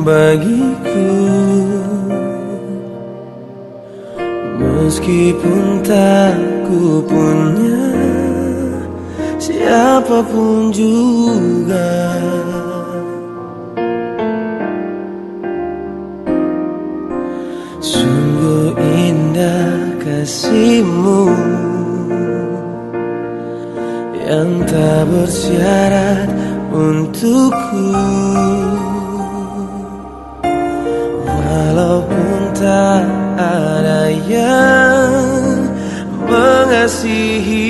bagiku. Meskipun tak ku punya siapapun juga, sungguh indah kasihmu yang tak bersyarat untukku. Walaupun tak ada yang mengasihiku.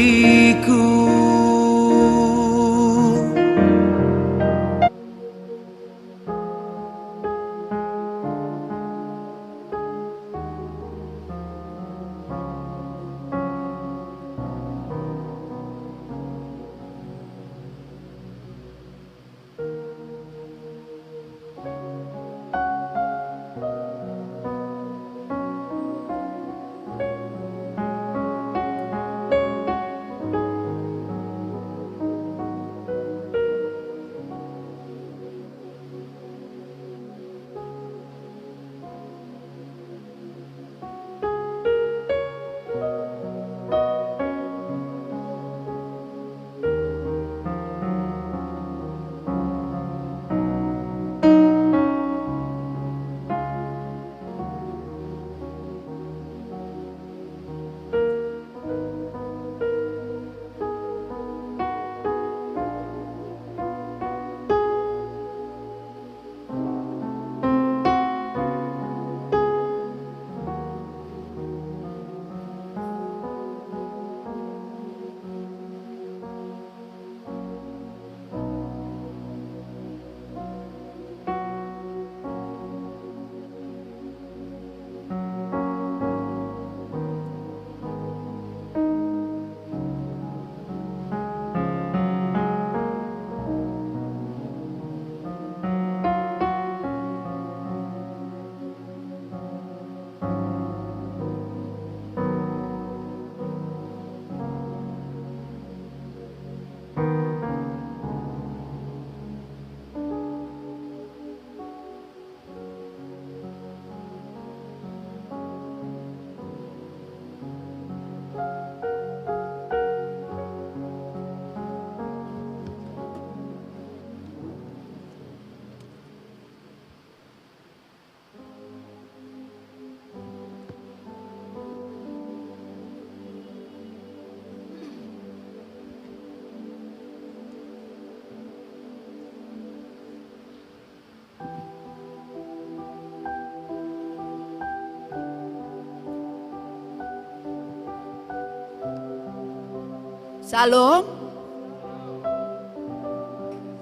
Shalom,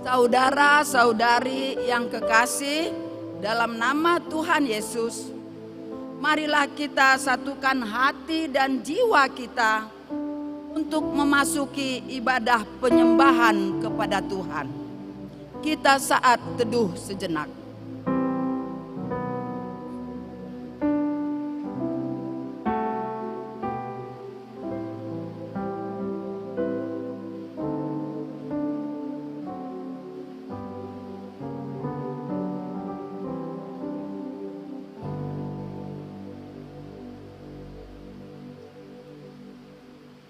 saudara-saudari yang kekasih dalam nama Tuhan Yesus. Marilah kita satukan hati dan jiwa kita untuk memasuki ibadah penyembahan kepada Tuhan. Kita saat teduh sejenak.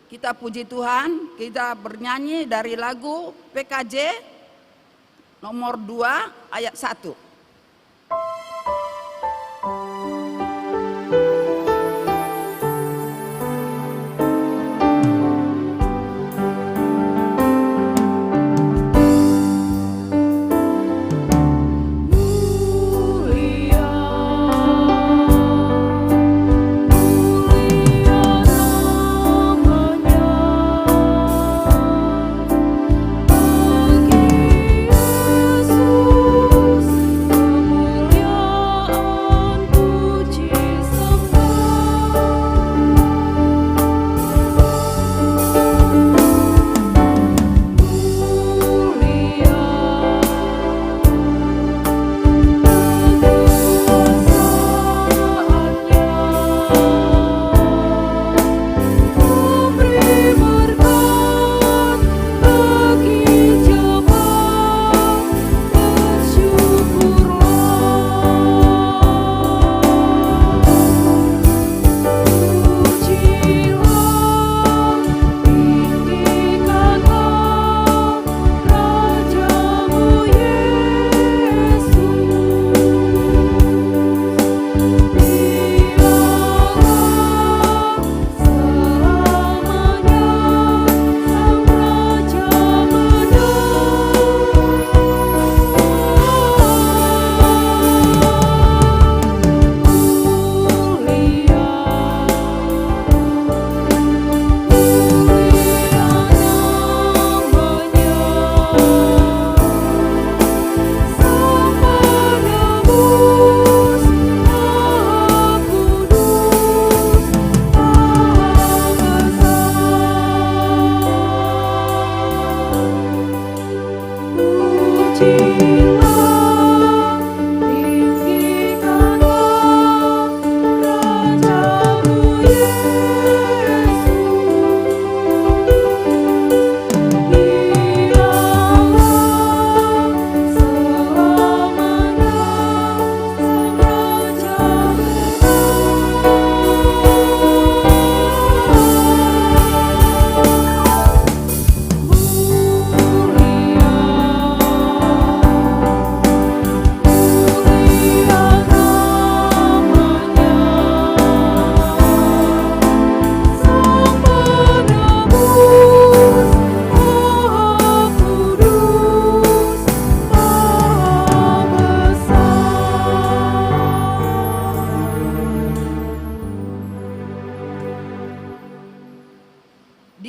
Kita puji Tuhan, kita bernyanyi dari lagu PKJ nomor 2 ayat 1. Yesus, kemuliaan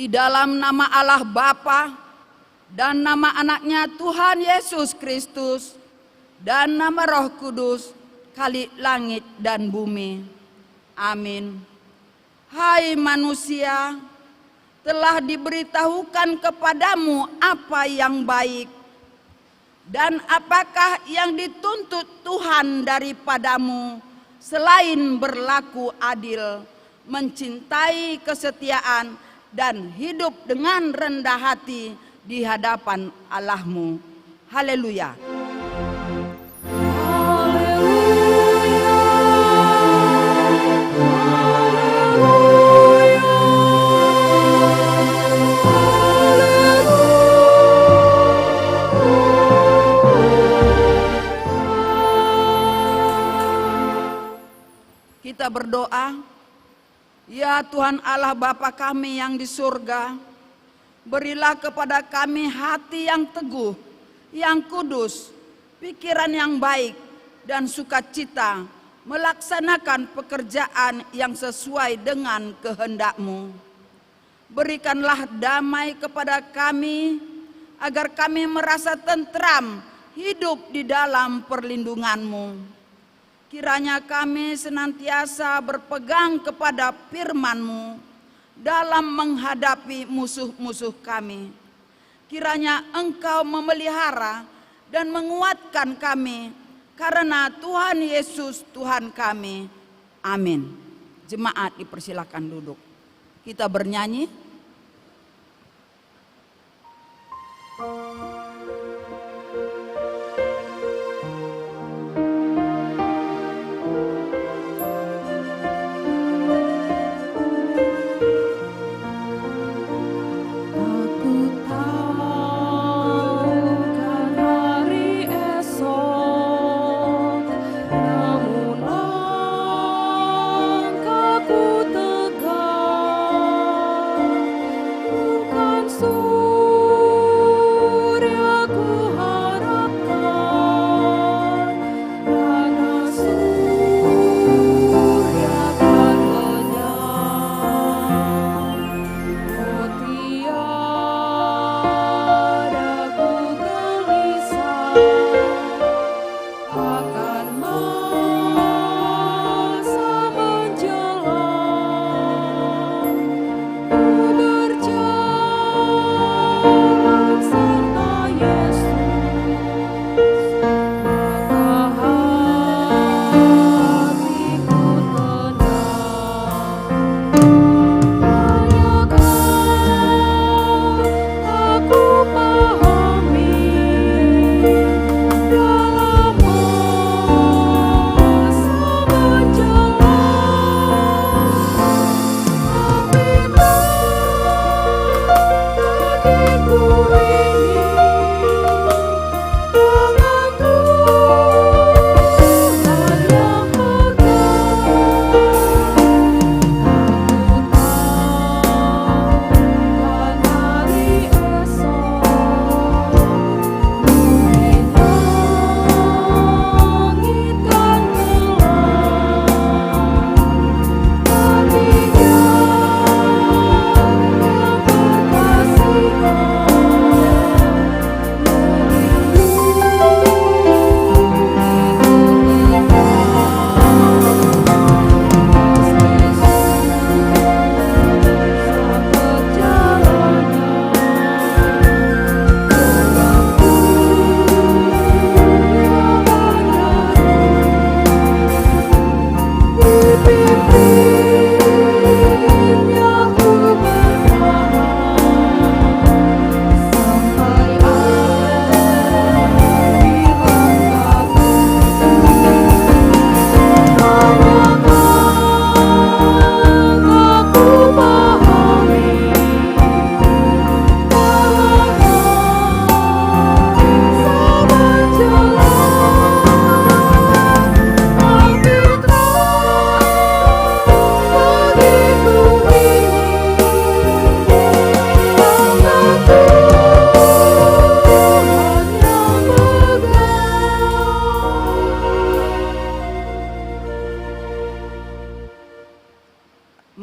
di dalam nama Allah Bapa dan nama anaknya Tuhan Yesus Kristus dan nama Roh Kudus, Khalik langit dan bumi. Amin. Hai manusia, telah diberitahukan kepadamu apa yang baik, dan apakah yang dituntut Tuhan daripadamu selain berlaku adil, mencintai kesetiaan, dan hidup dengan rendah hati di hadapan Allahmu. Haleluya. Kita berdoa, ya Tuhan Allah Bapa kami yang di surga, berilah kepada kami hati yang teguh, yang kudus, pikiran yang baik, dan sukacita melaksanakan pekerjaan yang sesuai dengan kehendak-Mu. Berikanlah damai kepada kami, agar kami merasa tentram hidup di dalam perlindungan-Mu. Kiranya kami senantiasa berpegang kepada firman-Mu dalam menghadapi musuh-musuh kami. Kiranya Engkau memelihara dan menguatkan kami, karena Tuhan Yesus Tuhan kami. Amin. Jemaat dipersilakan duduk. Kita bernyanyi.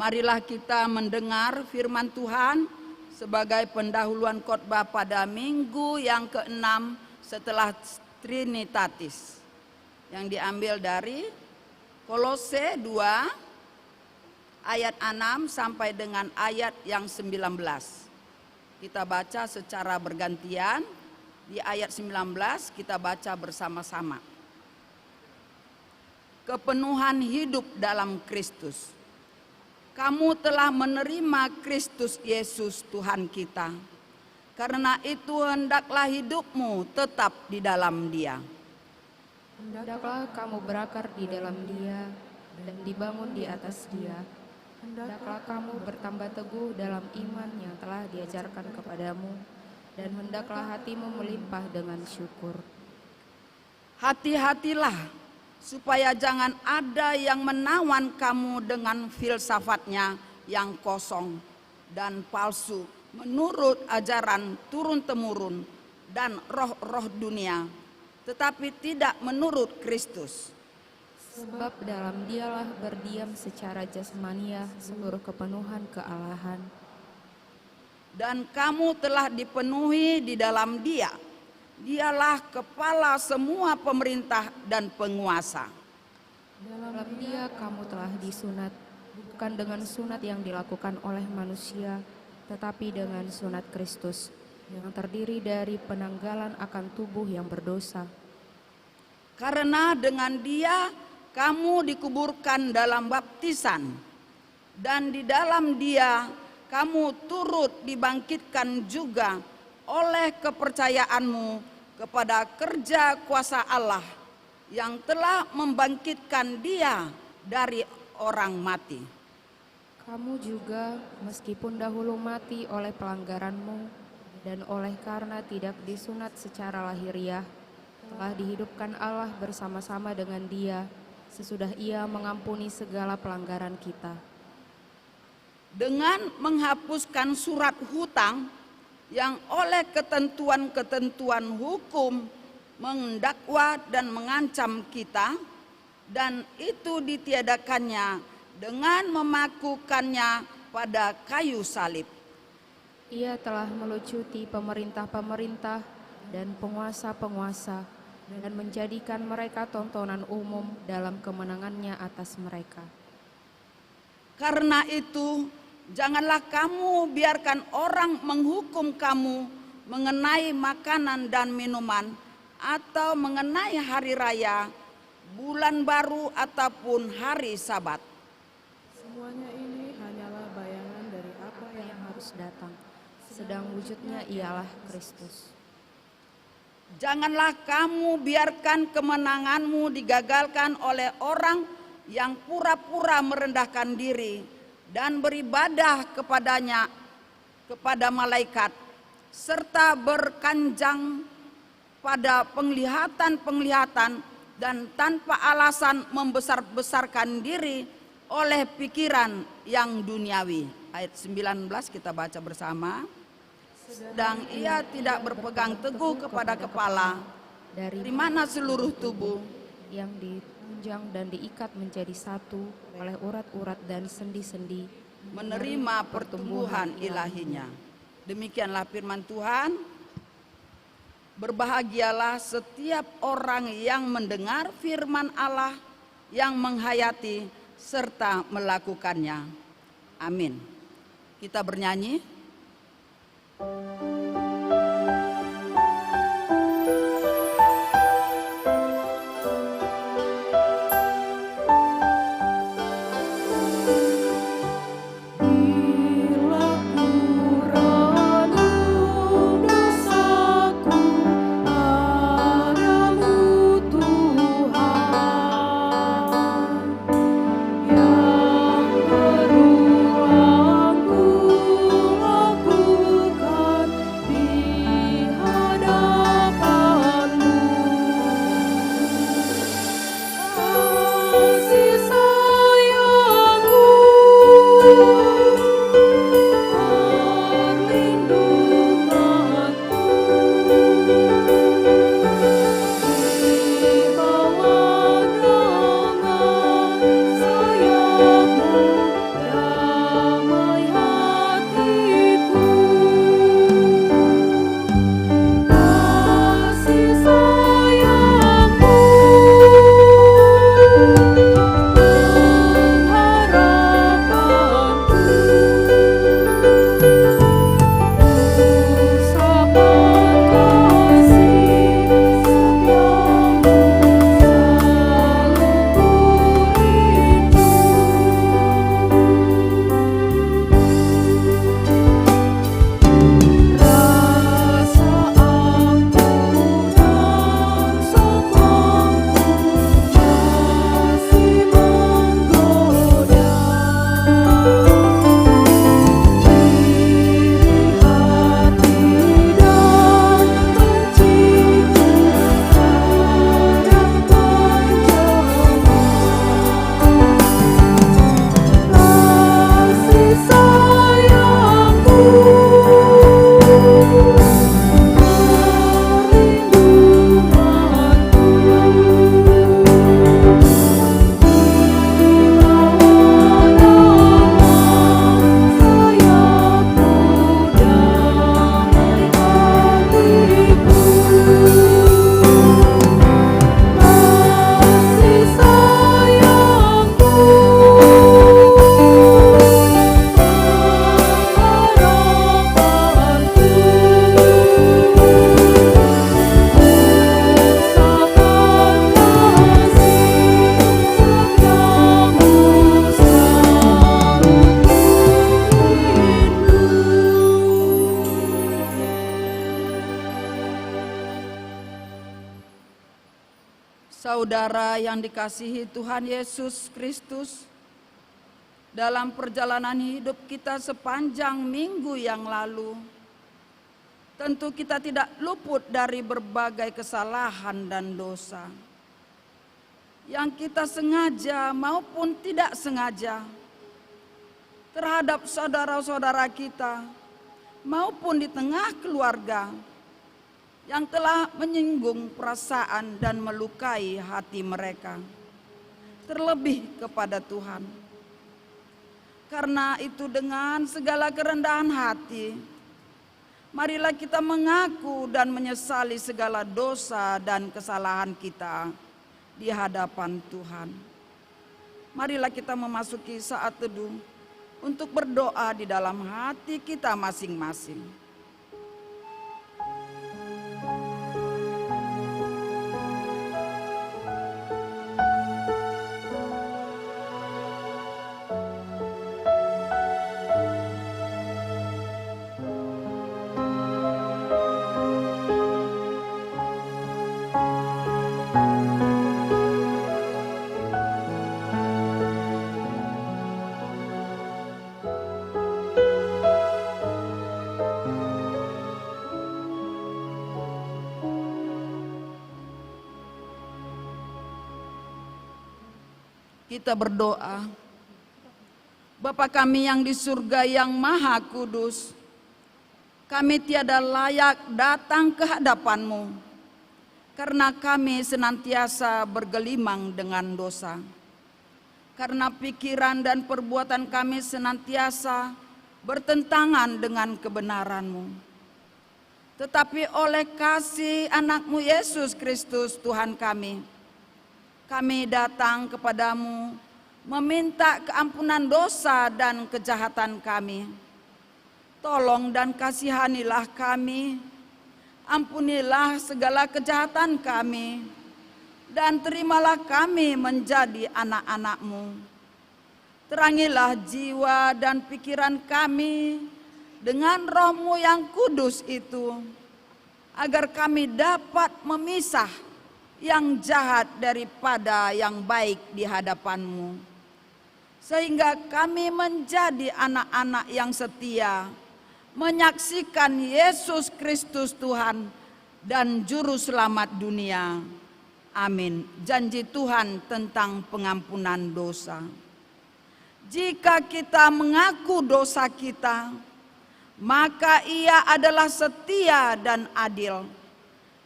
Marilah kita mendengar firman Tuhan sebagai pendahuluan khotbah pada minggu yang ke-6 setelah Trinitatis, yang diambil dari Kolose 2 ayat 6 sampai dengan ayat yang 19. Kita baca secara bergantian. Di ayat 19 kita baca bersama-sama. Kepenuhan hidup dalam Kristus. Kamu telah menerima Kristus Yesus Tuhan kita. Karena itu hendaklah hidupmu tetap di dalam Dia. Hendaklah kamu berakar di dalam Dia dan dibangun di atas Dia. Hendaklah kamu bertambah teguh dalam iman yang telah diajarkan kepadamu, dan hendaklah hatimu melimpah dengan syukur. Hati-hatilah supaya jangan ada yang menawan kamu dengan filsafatnya yang kosong dan palsu menurut ajaran turun-temurun dan roh-roh dunia, tetapi tidak menurut Kristus. Sebab dalam Dialah berdiam secara jasmania seluruh kepenuhan kealahan. Dan kamu telah dipenuhi di dalam Dia. Dialah kepala semua pemerintah dan penguasa. Dalam Dia kamu telah disunat, bukan dengan sunat yang dilakukan oleh manusia, tetapi dengan sunat Kristus, yang terdiri dari penanggalan akan tubuh yang berdosa. Karena dengan Dia kamu dikuburkan dalam baptisan, dan di dalam Dia kamu turut dibangkitkan juga oleh kepercayaanmu kepada kerja kuasa Allah yang telah membangkitkan Dia dari orang mati. Kamu juga meskipun dahulu mati oleh pelanggaranmu dan oleh karena tidak disunat secara lahiriah, telah dihidupkan Allah bersama-sama dengan Dia sesudah Ia mengampuni segala pelanggaran kita. Dengan menghapuskan surat hutang yang oleh ketentuan-ketentuan hukum mendakwa dan mengancam kita, dan itu ditiadakannya dengan memakukannya pada kayu salib. Ia telah melucuti pemerintah-pemerintah dan penguasa-penguasa dan menjadikan mereka tontonan umum dalam kemenangannya atas mereka. Karena itu, janganlah kamu biarkan orang menghukum kamu mengenai makanan dan minuman, atau mengenai hari raya, bulan baru, ataupun hari Sabat. Semuanya ini hanyalah bayangan dari apa yang harus Datang, sedang wujudnya ialah Kristus. Janganlah kamu biarkan kemenanganmu digagalkan oleh orang yang pura-pura merendahkan diri dan beribadah kepadanya, kepada malaikat, serta berkanjang pada penglihatan-penglihatan dan tanpa alasan membesar-besarkan diri oleh pikiran yang duniawi. Ayat 19 kita baca bersama. Sedang ia tidak berpegang teguh kepada kepala, dari mana seluruh tubuh yang ditunjang dan diikat menjadi satu oleh urat-urat dan sendi-sendi menerima pertumbuhan ilahinya. Demikianlah firman Tuhan. Berbahagialah setiap orang yang mendengar firman Allah, yang menghayati serta melakukannya. Amin. Kita bernyanyi. Yang berulang ku lakukan Saudara yang dikasihi Tuhan Yesus Kristus, dalam perjalanan hidup kita sepanjang minggu yang lalu, tentu kita tidak luput dari berbagai kesalahan dan dosa yang kita sengaja maupun tidak sengaja terhadap saudara-saudara kita maupun di tengah keluarga yang telah menyinggung perasaan dan melukai hati mereka, terlebih kepada Tuhan. Karena itu dengan segala kerendahan hati, marilah kita mengaku dan menyesali segala dosa dan kesalahan kita di hadapan Tuhan. Marilah kita memasuki saat teduh untuk berdoa di dalam hati kita masing-masing. Kita berdoa. Bapa kami yang di surga yang maha kudus, kami tiada layak datang ke hadapan-Mu, karena kami senantiasa bergelimang dengan dosa. Karena pikiran dan perbuatan kami senantiasa bertentangan dengan kebenaran-Mu. Tetapi oleh kasih anak-Mu Yesus Kristus Tuhan kami datang kepadamu meminta keampunan dosa dan kejahatan kami. Tolong dan kasihanilah kami, ampunilah segala kejahatan kami, dan terimalah kami menjadi anak-anak-Mu. Terangilah jiwa dan pikiran kami dengan Roh-Mu yang kudus itu, agar kami dapat memisah yang jahat daripada yang baik di hadapan-Mu, sehingga kami menjadi anak-anak yang setia, menyaksikan Yesus Kristus Tuhan dan Juru Selamat dunia. Amin. Janji Tuhan tentang pengampunan dosa. Jika kita mengaku dosa kita, maka Ia adalah setia dan adil,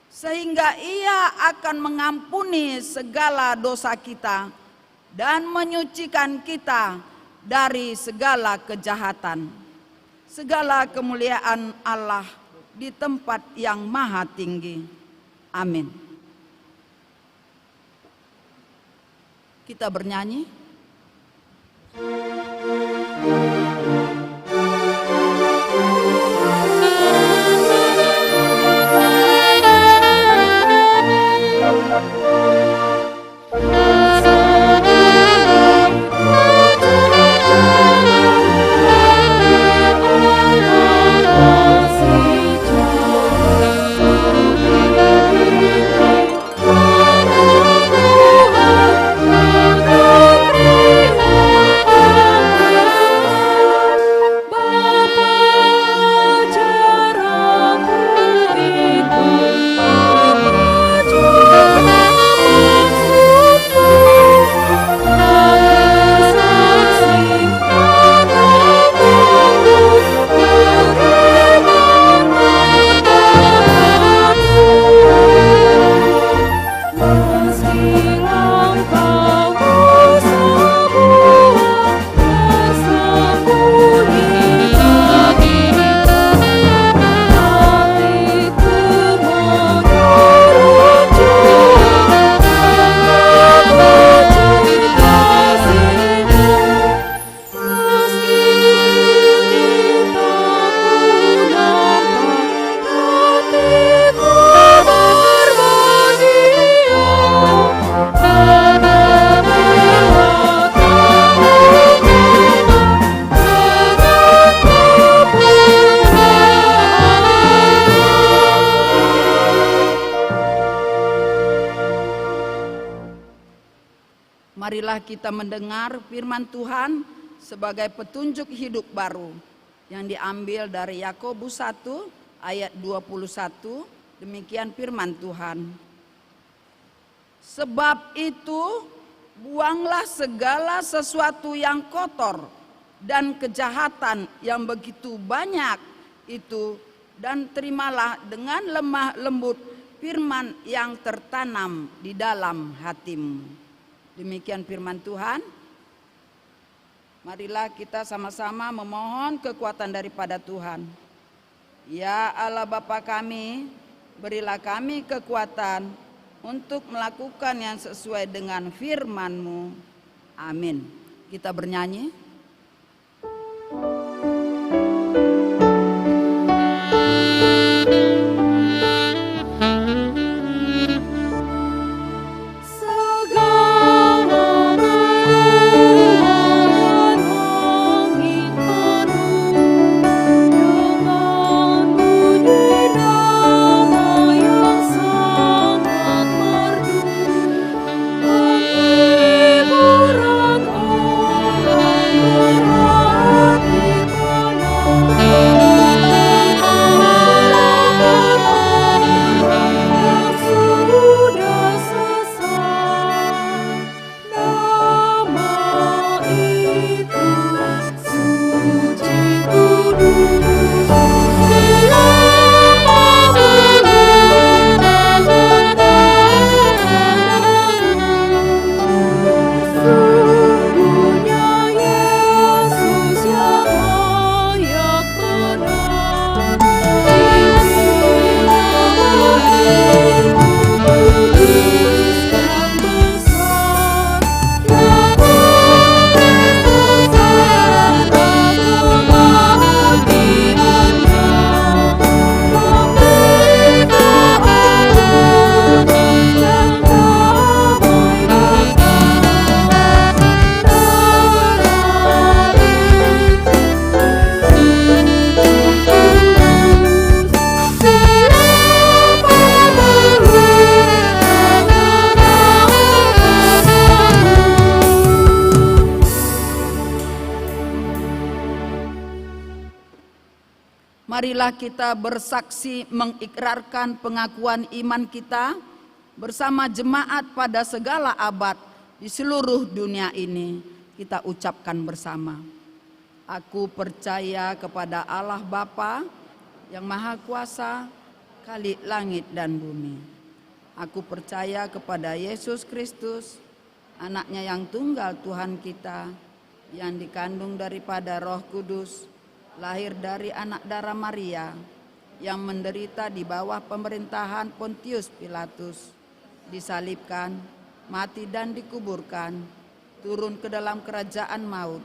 sehingga Ia akan mengampuni segala dosa kita dan menyucikan kita dari segala kejahatan. Segala kemuliaan Allah di tempat yang maha tinggi. Amin. Kita bernyanyi. Tuhan Marilah kita mendengar firman Tuhan sebagai petunjuk hidup baru yang diambil dari Yakobus 1 ayat 21. Demikian firman Tuhan. Sebab itu buanglah segala sesuatu yang kotor dan kejahatan yang begitu banyak itu, dan terimalah dengan lemah lembut firman yang tertanam di dalam hatimu. Demikian firman Tuhan. Marilah kita sama-sama memohon kekuatan daripada Tuhan. Ya Allah Bapa kami, berilah kami kekuatan untuk melakukan yang sesuai dengan firman-Mu. Amin. Kita bernyanyi. Marilah kita bersaksi mengikrarkan pengakuan iman kita bersama jemaat pada segala abad di seluruh dunia ini. Kita ucapkan bersama. Aku percaya kepada Allah Bapa yang Maha Kuasa, Khalik langit dan bumi. Aku percaya kepada Yesus Kristus, anaknya yang tunggal Tuhan kita, yang dikandung daripada Roh Kudus, lahir dari anak darah Maria, yang menderita di bawah pemerintahan Pontius Pilatus, disalibkan, mati dan dikuburkan, turun ke dalam kerajaan maut.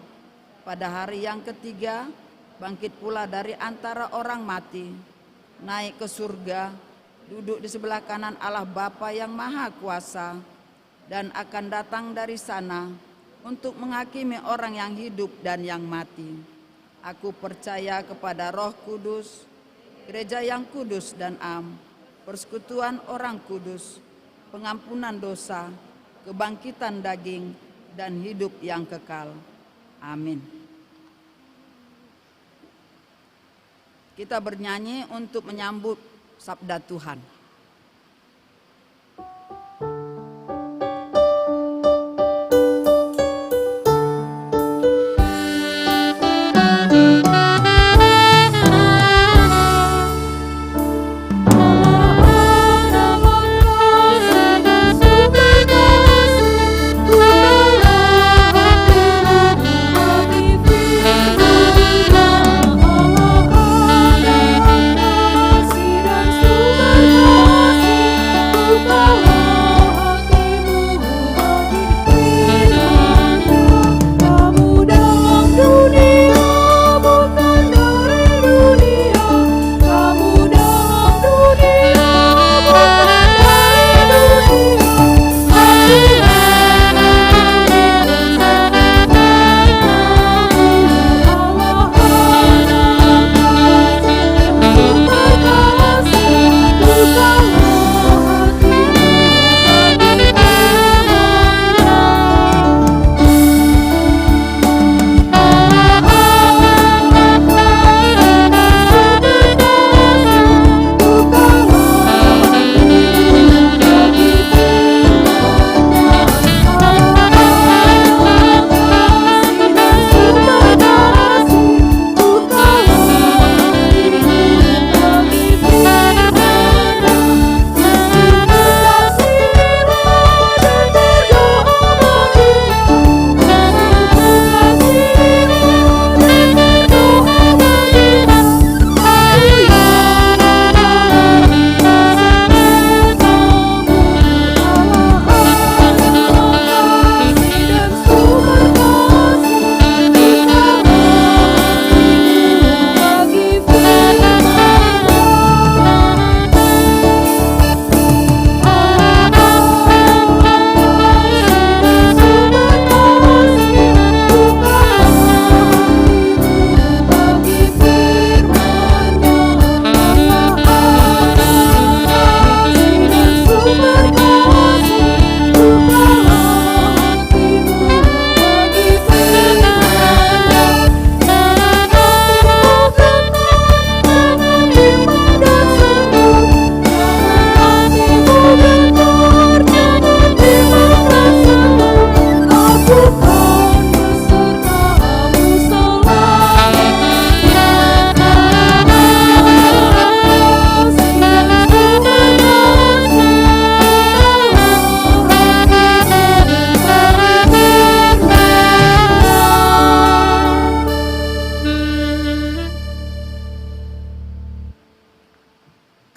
Pada hari yang ketiga, bangkit pula dari antara orang mati, naik ke surga, duduk di sebelah kanan Allah Bapa yang Maha Kuasa, dan akan datang dari sana untuk menghakimi orang yang hidup dan yang mati. Aku percaya kepada Roh Kudus, gereja yang kudus dan am, persekutuan orang kudus, pengampunan dosa, kebangkitan daging, dan hidup yang kekal. Amin. Kita bernyanyi untuk menyambut sabda Tuhan. Oh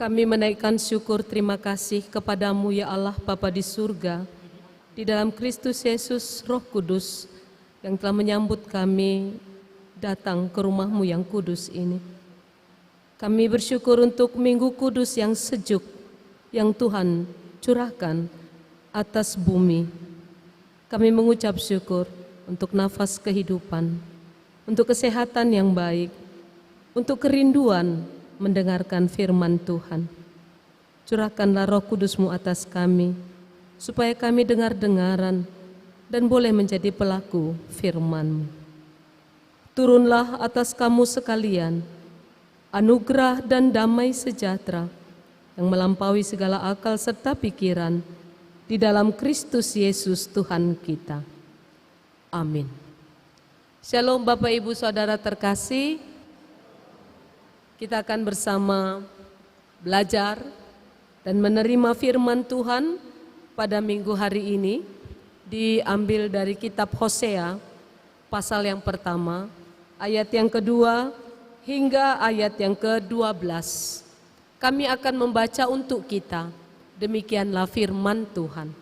Kami menaikkan syukur terima kasih kepadamu ya Allah Bapa di surga, di dalam Kristus Yesus Roh Kudus yang telah menyambut kami datang ke rumah-Mu yang kudus ini. Kami bersyukur untuk Minggu Kudus yang sejuk yang Tuhan curahkan atas bumi. Kami mengucap syukur untuk nafas kehidupan, untuk kesehatan yang baik, untuk kerinduan mendengarkan firman Tuhan. Curahkanlah Roh Kudus-Mu atas kami, supaya kami dengar-dengaran dan boleh menjadi pelaku firman-Mu. Turunlah atas kamu sekalian anugerah dan damai sejahtera yang melampaui segala akal serta pikiran di dalam Kristus Yesus Tuhan kita. Amin. Shalom Bapak Ibu Saudara terkasih. Kita akan bersama belajar dan menerima firman Tuhan pada minggu hari ini, diambil dari kitab Hosea pasal yang pertama, ayat yang kedua hingga ayat yang ke-12. Kami akan membaca untuk kita, demikianlah firman Tuhan.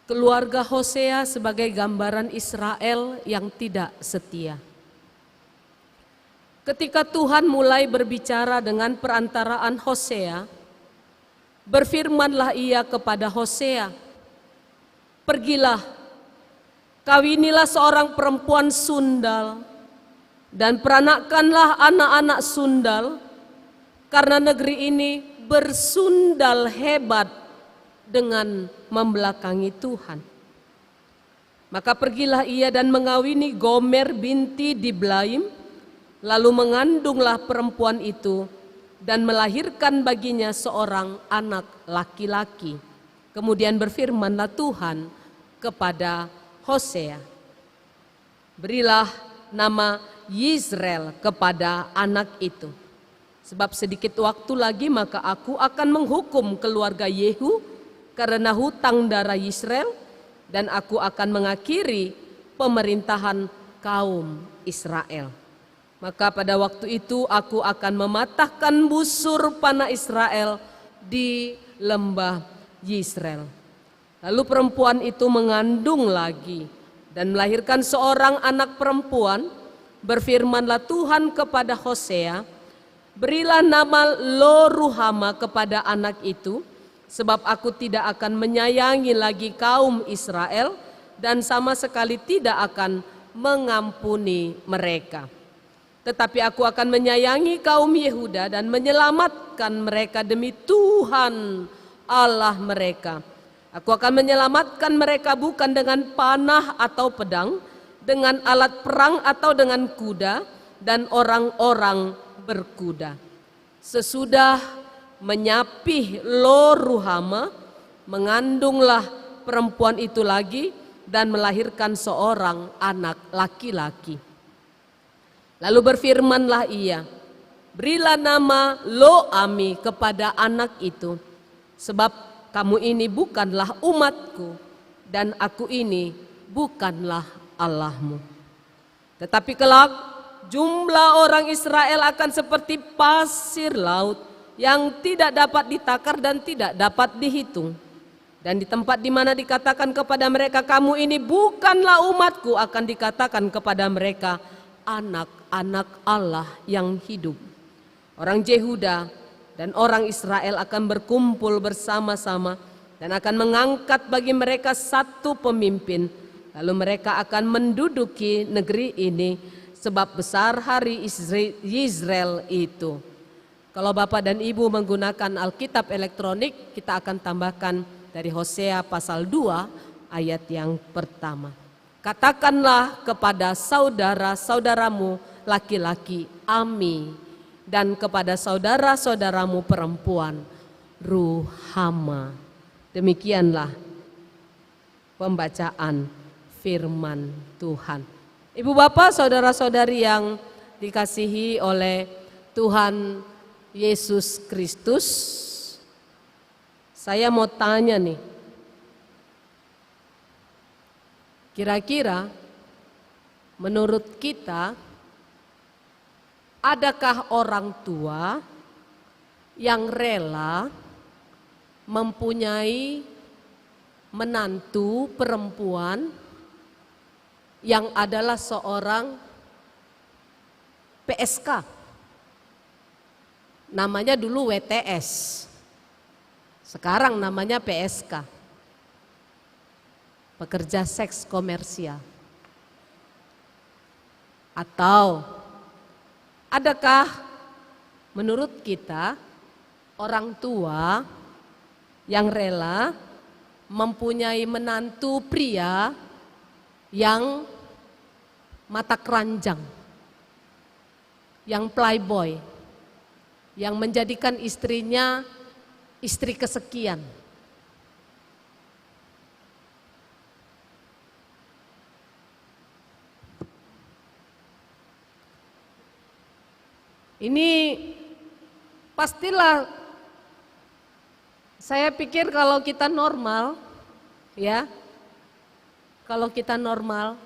Keluarga Hosea sebagai gambaran Israel yang tidak setia. Ketika Tuhan mulai berbicara dengan perantaraan Hosea, berfirmanlah ia kepada Hosea, "Pergilah, kawinilah seorang perempuan sundal, dan peranakkanlah anak-anak sundal, karena negeri ini bersundal hebat dengan membelakangi Tuhan." Maka pergilah ia dan mengawini Gomer binti Diblaim, lalu mengandunglah perempuan itu dan melahirkan baginya seorang anak laki-laki. Kemudian berfirmanlah Tuhan kepada Hosea, "Berilah nama Yizreel kepada anak itu, sebab sedikit waktu lagi maka aku akan menghukum keluarga Yehu karena hutang darah Yizreel, dan aku akan mengakhiri pemerintahan kaum Israel. Maka pada waktu itu aku akan mematahkan busur panah Israel di lembah Yizreel." Lalu perempuan itu mengandung lagi dan melahirkan seorang anak perempuan. Berfirmanlah Tuhan kepada Hosea, "Berilah nama Lo-ruhama kepada anak itu, sebab aku tidak akan menyayangi lagi kaum Israel dan sama sekali tidak akan mengampuni mereka. Tetapi aku akan menyayangi kaum Yehuda dan menyelamatkan mereka demi Tuhan Allah mereka. Aku akan menyelamatkan mereka bukan dengan panah atau pedang, dengan alat perang atau dengan kuda dan orang-orang berkuda." Sesudah menyapih Lo-ruhama, mengandunglah perempuan itu lagi dan melahirkan seorang anak laki-laki. Lalu berfirmanlah ia, "Berilah nama Lo-ami kepada anak itu, sebab kamu ini bukanlah umatku dan aku ini bukanlah Allahmu. Tetapi kelak jumlah orang Israel akan seperti pasir laut yang tidak dapat ditakar dan tidak dapat dihitung. Dan di tempat di mana dikatakan kepada mereka, kamu ini bukanlah umatku, akan dikatakan kepada mereka, anak-anak Allah yang hidup. Orang Yehuda dan orang Israel akan berkumpul bersama-sama dan akan mengangkat bagi mereka satu pemimpin. Lalu mereka akan menduduki negeri ini, sebab besar hari Yizreel itu." Kalau Bapak dan Ibu menggunakan Alkitab elektronik, kita akan tambahkan dari Hosea pasal 2 ayat yang pertama. "Katakanlah kepada saudara-saudaramu laki-laki, Ami, dan kepada saudara-saudaramu perempuan, Ruhama." Demikianlah pembacaan firman Tuhan. Ibu bapak, saudara-saudari yang dikasihi oleh Tuhan Yesus Kristus, saya mau tanya nih, kira-kira menurut kita, adakah orang tua yang rela mempunyai menantu perempuan yang adalah seorang PSK. Namanya dulu WTS. Sekarang namanya PSK. Pekerja seks komersial. Atau adakah menurut kita orang tua yang rela mempunyai menantu pria yang mata keranjang, yang playboy, yang menjadikan istrinya istri kesekian? Ini pastilah, saya pikir kalau kita normal, ya, kalau kita normal,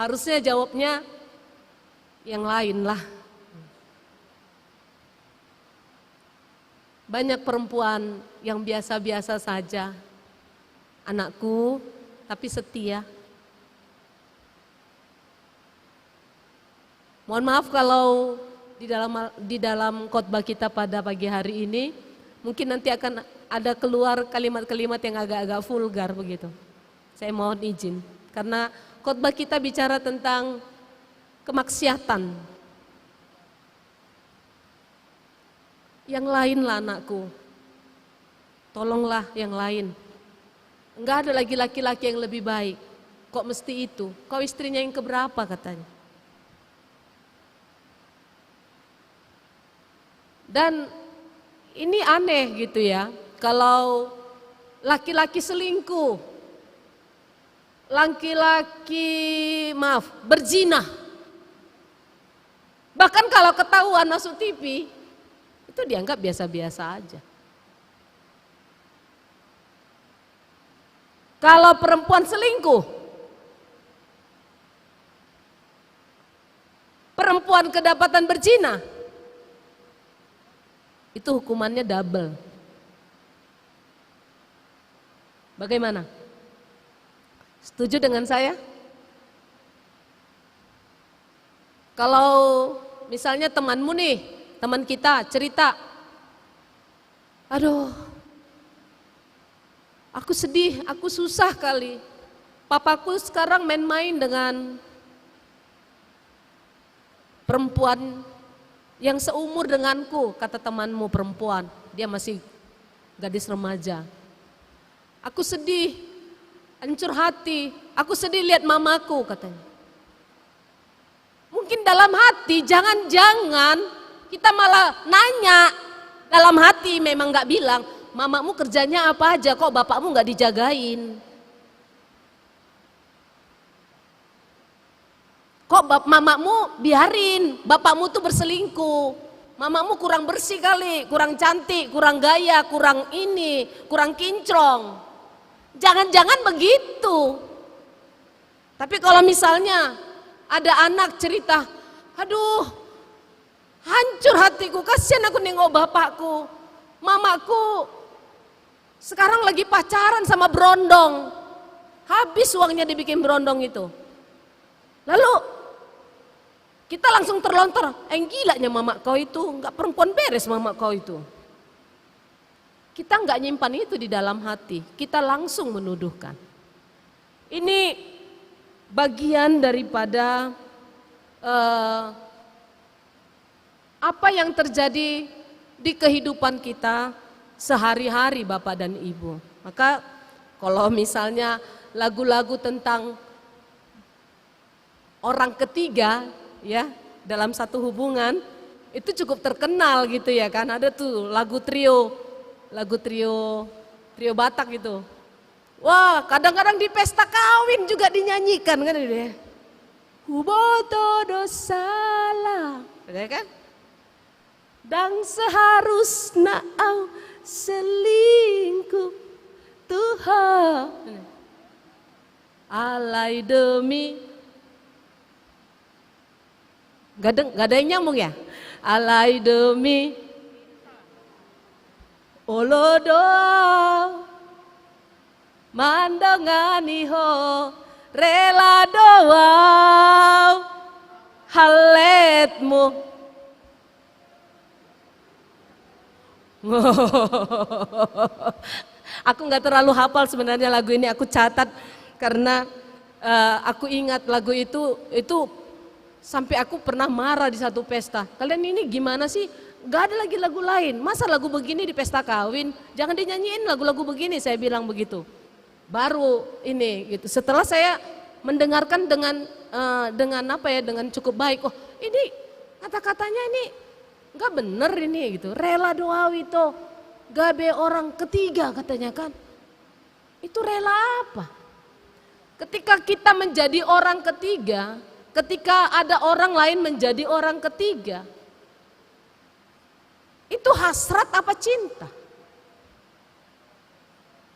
harusnya jawabnya yang lain lah. Banyak perempuan yang biasa-biasa saja, anakku, tapi setia. Mohon maaf kalau di dalam khotbah kita pada pagi hari ini mungkin nanti akan ada keluar kalimat-kalimat yang agak-agak vulgar begitu. Saya mohon izin karena khotbah kita bicara tentang kemaksiatan. Yang lain lah anakku, tolonglah yang lain. Enggak ada lagi laki-laki yang lebih baik. Kok mesti itu? Kau istrinya yang keberapa katanya? Dan ini aneh gitu ya, kalau laki-laki selingkuh, laki-laki berzina. Bahkan kalau ketahuan masuk TV, itu dianggap biasa-biasa aja. Kalau perempuan selingkuh, perempuan kedapatan berzina, itu hukumannya double. Bagaimana? Setuju dengan saya? Kalau misalnya temanmu nih, teman kita cerita, aduh, aku sedih, aku susah kali. Papaku sekarang main-main dengan perempuan yang seumur denganku, kata temanmu perempuan, dia masih gadis remaja. Aku sedih, hancur hati, aku sedih lihat mamaku katanya. Mungkin dalam hati, jangan-jangan kita malah nanya, dalam hati memang gak bilang, mamamu kerjanya apa aja kok bapakmu gak dijagain. Kok mamamu biarin, bapakmu tuh berselingkuh. Mamamu kurang bersih kali, kurang cantik, kurang gaya, kurang ini, kurang kinclong. Jangan-jangan begitu. Tapi kalau misalnya ada anak cerita, aduh hancur hatiku, kasihan aku nengok bapakku. Mamaku sekarang lagi pacaran sama berondong. Habis uangnya dibikin berondong itu. Lalu kita langsung terlontar, gilanya mama kau itu, enggak perempuan beres mama kau itu. Kita enggak nyimpan itu di dalam hati, kita langsung menuduhkan. Ini bagian daripada apa yang terjadi di kehidupan kita sehari-hari Bapak dan Ibu. Maka kalau misalnya lagu-lagu tentang orang ketiga, ya, dalam satu hubungan itu cukup terkenal gitu ya kan. Ada tuh lagu trio Batak gitu. Wah, kadang-kadang di pesta kawin juga dinyanyikan kan itu ya. Huboto dosalah, ya kan? Dan seharusnya au selingkuh Tuhan. Alai demi Gak ada yang nyambung ya? Alai demi olodo mandangani ho rela doa haletmu. Aku nggak terlalu hafal sebenarnya lagu ini, aku catat karena aku ingat lagu itu sampai aku pernah marah di satu pesta. Kalian ini gimana sih? Gak ada lagi lagu lain. Masa lagu begini di pesta kawin? Jangan dinyanyiin lagu-lagu begini, saya bilang begitu. Baru ini gitu. Setelah saya mendengarkan dengan apa ya, dengan cukup baik. Oh, ini kata-katanya ini nggak bener ini gitu. Rela doa itu gabe orang ketiga katanya kan. Itu rela apa? Ketika kita menjadi orang ketiga, ketika ada orang lain menjadi orang ketiga, itu hasrat apa cinta?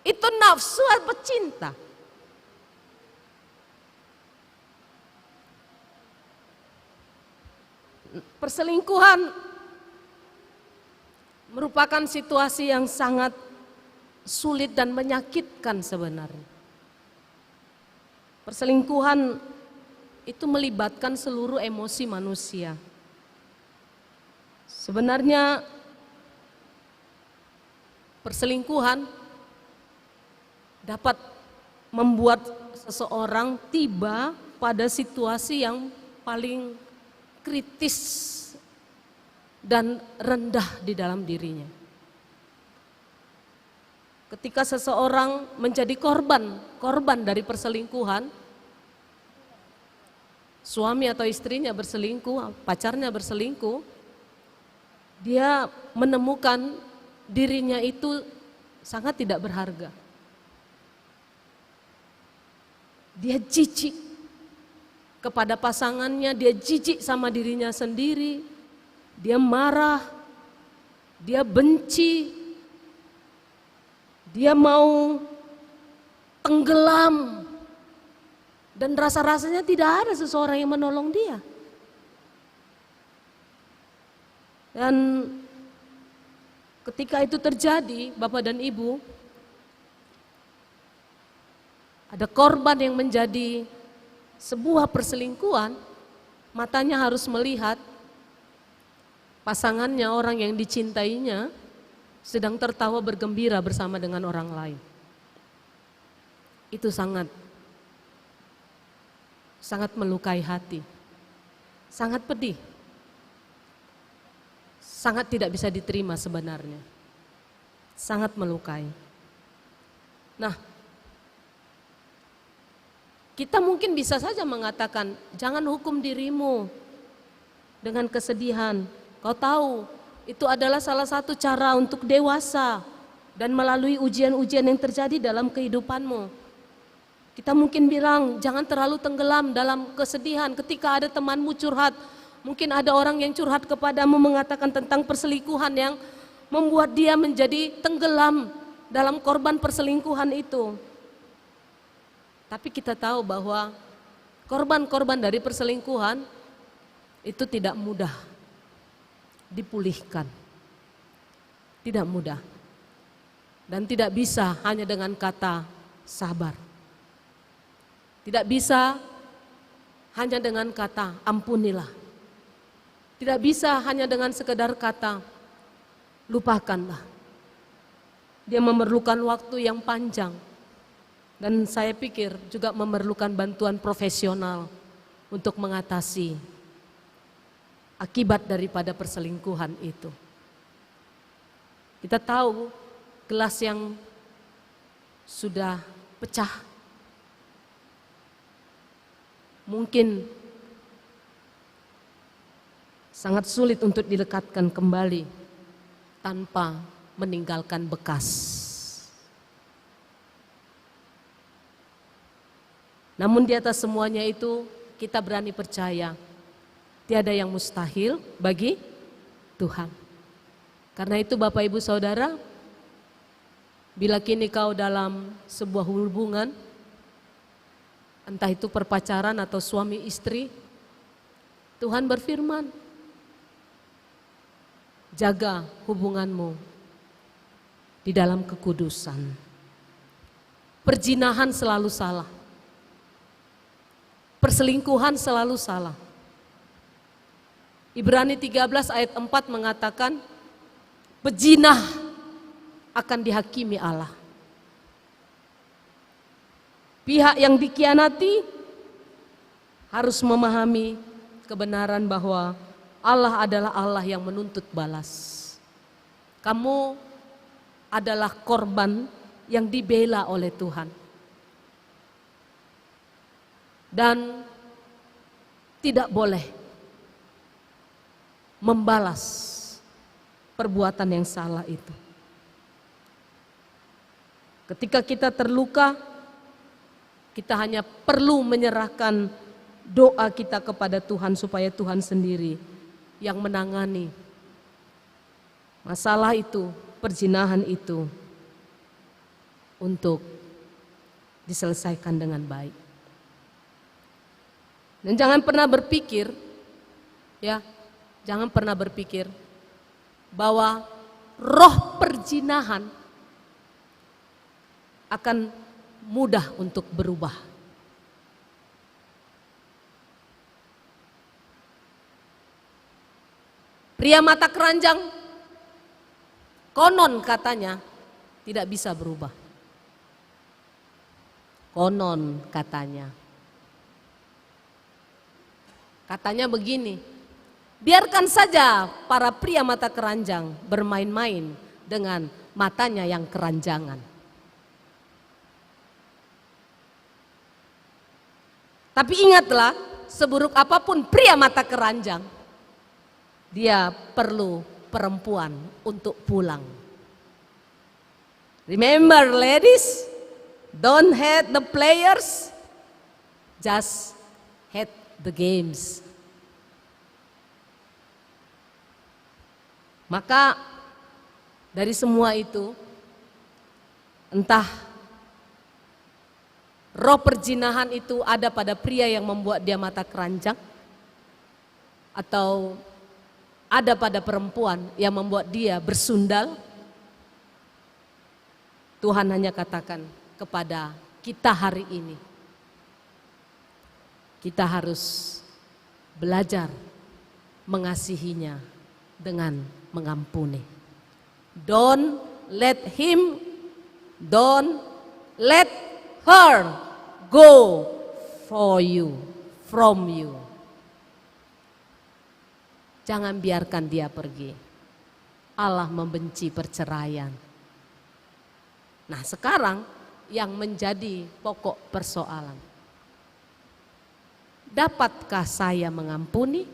Itu nafsu apa cinta? Perselingkuhan merupakan situasi yang sangat sulit dan menyakitkan sebenarnya. Perselingkuhan itu melibatkan seluruh emosi manusia. Sebenarnya perselingkuhan dapat membuat seseorang tiba pada situasi yang paling kritis dan rendah di dalam dirinya. Ketika seseorang menjadi korban dari perselingkuhan, suami atau istrinya berselingkuh, pacarnya berselingkuh, dia menemukan dirinya itu sangat tidak berharga. Dia jijik kepada pasangannya, dia jijik sama dirinya sendiri, dia marah, dia benci, dia mau tenggelam, dan rasa-rasanya tidak ada seseorang yang menolong dia. Dan ketika itu terjadi, Bapak dan Ibu, ada korban yang menjadi sebuah perselingkuhan, matanya harus melihat pasangannya, orang yang dicintainya, sedang tertawa bergembira bersama dengan orang lain. Itu sangat melukai hati, sangat pedih. Sangat tidak bisa diterima sebenarnya, sangat melukai. Nah, kita mungkin bisa saja mengatakan, jangan hukum dirimu dengan kesedihan. Kau tahu, itu adalah salah satu cara untuk dewasa dan melalui ujian-ujian yang terjadi dalam kehidupanmu. Kita mungkin bilang, jangan terlalu tenggelam dalam kesedihan ketika ada temanmu curhat. Mungkin ada orang yang curhat kepadamu mengatakan tentang perselingkuhan yang membuat dia menjadi tenggelam dalam korban perselingkuhan itu. Tapi kita tahu bahwa korban-korban dari perselingkuhan itu tidak mudah dipulihkan. Tidak mudah. Dan tidak bisa hanya dengan kata sabar. Tidak bisa hanya dengan kata ampunilah. Tidak bisa hanya dengan sekedar kata lupakanlah. Dia memerlukan waktu yang panjang. Dan saya pikir juga memerlukan bantuan profesional untuk mengatasi akibat daripada perselingkuhan itu. Kita tahu gelas yang sudah pecah mungkin sangat sulit untuk dilekatkan kembali tanpa meninggalkan bekas. Namun di atas semuanya itu kita berani percaya tiada yang mustahil bagi Tuhan. Karena itu Bapak Ibu Saudara, bila kini kau dalam sebuah hubungan, entah itu perpacaran atau suami istri, Tuhan berfirman, jaga hubunganmu di dalam kekudusan. Perzinahan selalu salah. Perselingkuhan selalu salah. Ibrani 13 ayat 4 mengatakan, pezina akan dihakimi Allah. Pihak yang dikhianati harus memahami kebenaran bahwa Allah adalah Allah yang menuntut balas. Kamu adalah korban yang dibela oleh Tuhan. Dan tidak boleh membalas perbuatan yang salah itu. Ketika kita terluka, kita hanya perlu menyerahkan doa kita kepada Tuhan supaya Tuhan sendiri yang menangani masalah itu, perzinahan itu untuk diselesaikan dengan baik. Dan jangan pernah berpikir, ya, jangan pernah berpikir bahwa roh perzinahan akan mudah untuk berubah. Pria mata keranjang konon katanya tidak bisa berubah. Konon katanya. Katanya begini, biarkan saja para pria mata keranjang bermain-main dengan matanya yang keranjangan. Tapi ingatlah, seburuk apapun pria mata keranjang, dia perlu perempuan untuk pulang. Remember ladies, don't hate the players, just hate the games. Maka dari semua itu, entah roh perzinahan itu ada pada pria yang membuat dia mata keranjang, atau ada pada perempuan yang membuat dia bersundal, Tuhan hanya katakan kepada kita hari ini, kita harus belajar mengasihinya dengan mengampuni. Don't let him, don't let her go for you, from you. Jangan biarkan dia pergi. Allah membenci perceraian. Nah, sekarang yang menjadi pokok persoalan, dapatkah saya mengampuni?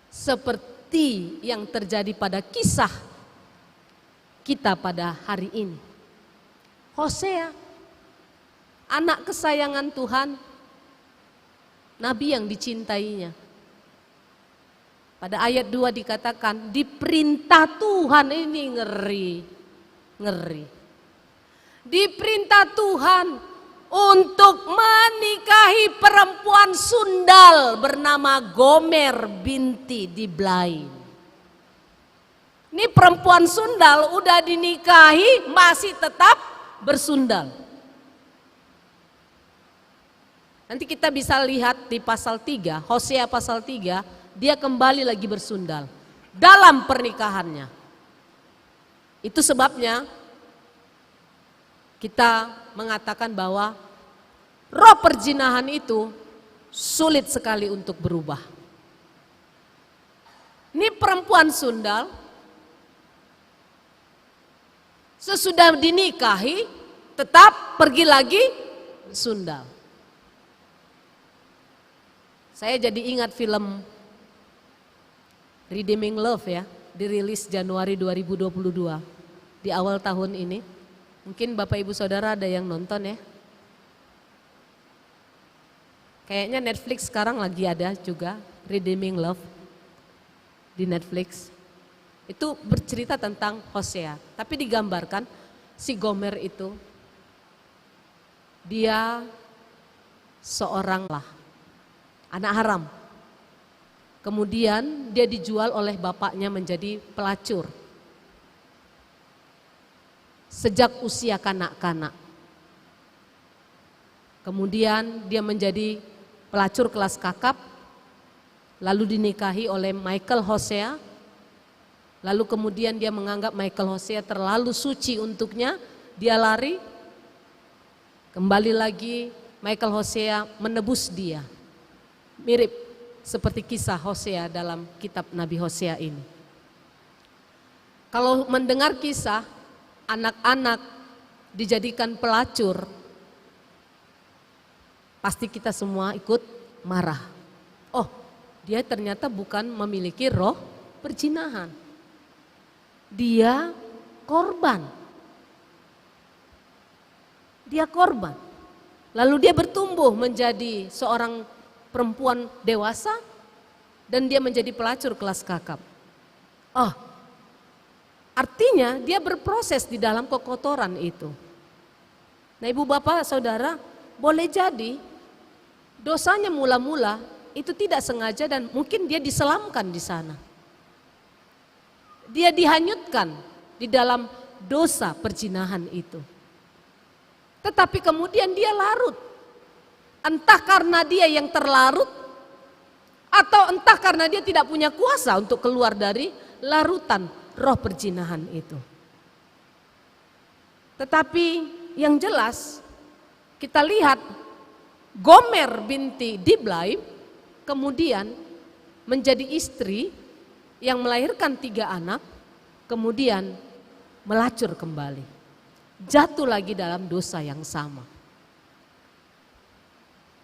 Seperti yang terjadi pada kisah kita pada hari ini. Hosea, anak kesayangan Tuhan, nabi yang dicintainya. Pada ayat 2 dikatakan, diperintah Tuhan, ini ngeri. Diperintah Tuhan untuk menikahi perempuan sundal bernama Gomer binti Diblaim. Ini perempuan sundal udah dinikahi masih tetap bersundal. Nanti kita bisa lihat di pasal 3, Hosea pasal 3, dia kembali lagi bersundal dalam pernikahannya. Itu sebabnya kita mengatakan bahwa roh perzinahan itu sulit sekali untuk berubah. Ini perempuan sundal, sesudah dinikahi tetap pergi lagi sundal. Saya jadi ingat film Redeeming Love ya, dirilis Januari 2022 di awal tahun ini. Mungkin Bapak Ibu Saudara ada yang nonton ya. Kayaknya Netflix sekarang lagi ada juga Redeeming Love di Netflix. Itu bercerita tentang Hosea, tapi digambarkan si Gomer itu dia seorang anak haram. Kemudian dia dijual oleh bapaknya menjadi pelacur. Sejak usia kanak-kanak. Kemudian dia menjadi pelacur kelas kakap, lalu dinikahi oleh Michael Hosea. Lalu kemudian dia menganggap Michael Hosea terlalu suci untuknya, dia lari. Kembali lagi Michael Hosea menebus dia. Mirip seperti kisah Hosea dalam kitab Nabi Hosea ini. Kalau mendengar kisah anak-anak dijadikan pelacur, pasti kita semua ikut marah. Oh, dia ternyata bukan memiliki roh perzinahan. Dia korban. Dia korban. Lalu dia bertumbuh menjadi seorang perempuan dewasa dan dia menjadi pelacur kelas kakap. Oh, artinya dia berproses di dalam kekotoran itu. Nah, ibu bapak saudara, boleh jadi dosanya mula-mula itu tidak sengaja dan mungkin dia diselamkan di sana. Dia dihanyutkan di dalam dosa perzinahan itu. Tetapi kemudian dia larut. Entah karena dia yang terlarut atau entah karena dia tidak punya kuasa untuk keluar dari larutan roh perzinahan itu. Tetapi yang jelas kita lihat Gomer binti Diblai kemudian menjadi istri yang melahirkan 3 anak, kemudian melacur kembali. Jatuh lagi dalam dosa yang sama.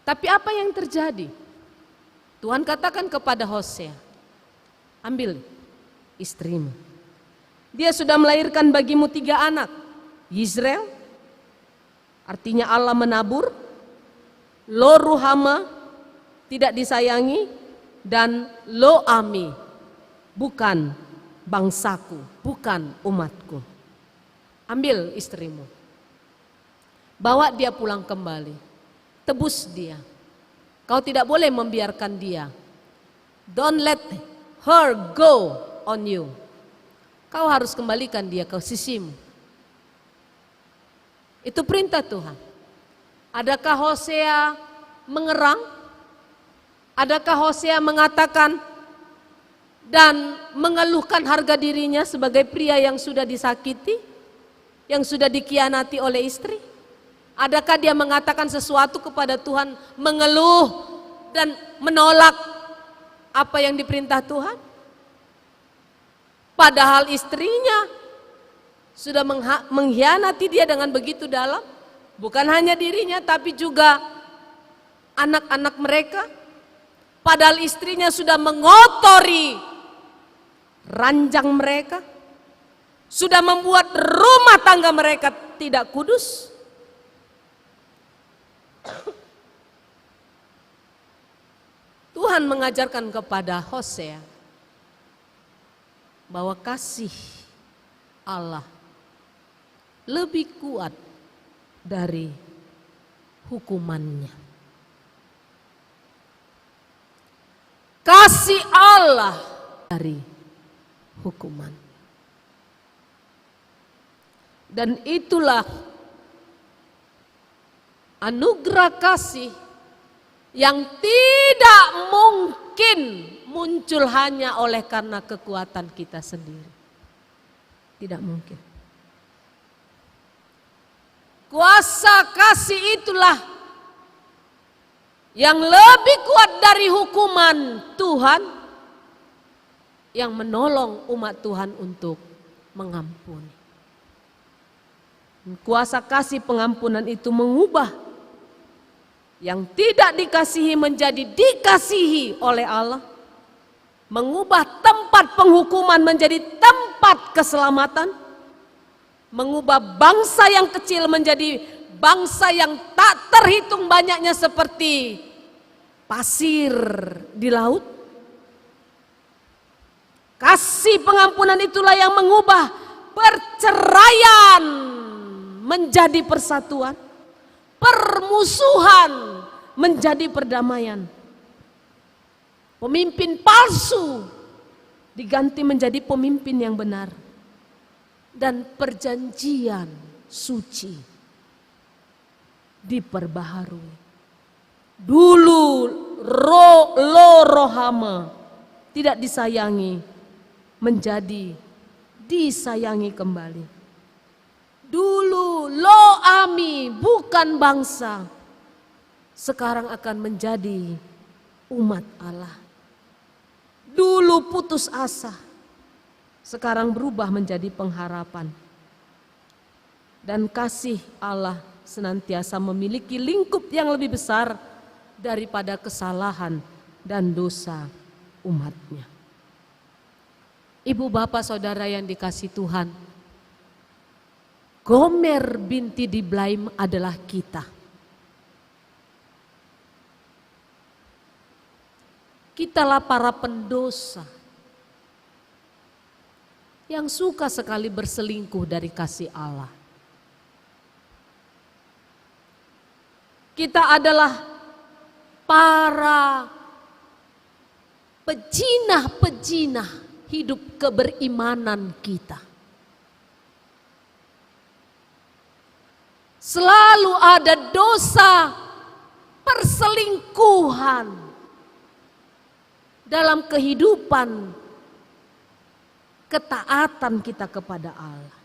Tapi apa yang terjadi? Tuhan katakan kepada Hosea, ambil istrimu. Dia sudah melahirkan bagimu 3 anak. Yizreel, artinya Allah menabur. Lo-ruhama, tidak disayangi. Dan Lo-ami, bukan bangsaku, bukan umatku. Ambil istrimu. Bawa dia pulang kembali. Tebus dia. Kau tidak boleh membiarkan dia. Don't let her go on you. Kau harus kembalikan dia ke sisimu. Itu perintah Tuhan. Adakah Hosea mengerang? Adakah Hosea mengatakan dan mengeluhkan harga dirinya sebagai pria yang sudah disakiti, yang sudah dikhianati oleh istri? Adakah dia mengatakan sesuatu kepada Tuhan, mengeluh dan menolak apa yang diperintah Tuhan? Padahal istrinya sudah mengkhianati dia dengan begitu dalam. Bukan hanya dirinya tapi juga anak-anak mereka. Padahal istrinya sudah mengotori ranjang mereka. Sudah membuat rumah tangga mereka tidak kudus. Tuhan mengajarkan kepada Hosea bahwa kasih Allah lebih kuat dari hukumannya. Kasih Allah dari hukuman. Dan itulah anugerah kasih yang tidak mungkin muncul hanya oleh karena kekuatan kita sendiri. Tidak mungkin. Kuasa kasih itulah yang lebih kuat dari hukuman Tuhan, yang menolong umat Tuhan untuk mengampuni. Kuasa kasih pengampunan itu mengubah yang tidak dikasihi menjadi dikasihi oleh Allah. Mengubah tempat penghukuman menjadi tempat keselamatan. Mengubah bangsa yang kecil menjadi bangsa yang tak terhitung banyaknya seperti pasir di laut. Kasih pengampunan itulah yang mengubah perceraian menjadi persatuan, permusuhan menjadi perdamaian. Pemimpin palsu diganti menjadi pemimpin yang benar. Dan perjanjian suci diperbaharui. Dulu rohama tidak disayangi, menjadi disayangi kembali. Dulu lo ami bukan bangsa, sekarang akan menjadi umat Allah. Dulu putus asa, sekarang berubah menjadi pengharapan. Dan kasih Allah senantiasa memiliki lingkup yang lebih besar daripada kesalahan dan dosa umatnya. Ibu bapak saudara yang dikasihi Tuhan, Gomer binti Diblaim adalah kita. Kitalah para pendosa yang suka sekali berselingkuh dari kasih Allah. Kita adalah para pejinah-pejinah hidup keberimanan kita. Selalu ada dosa perselingkuhan dalam kehidupan ketaatan kita kepada Allah.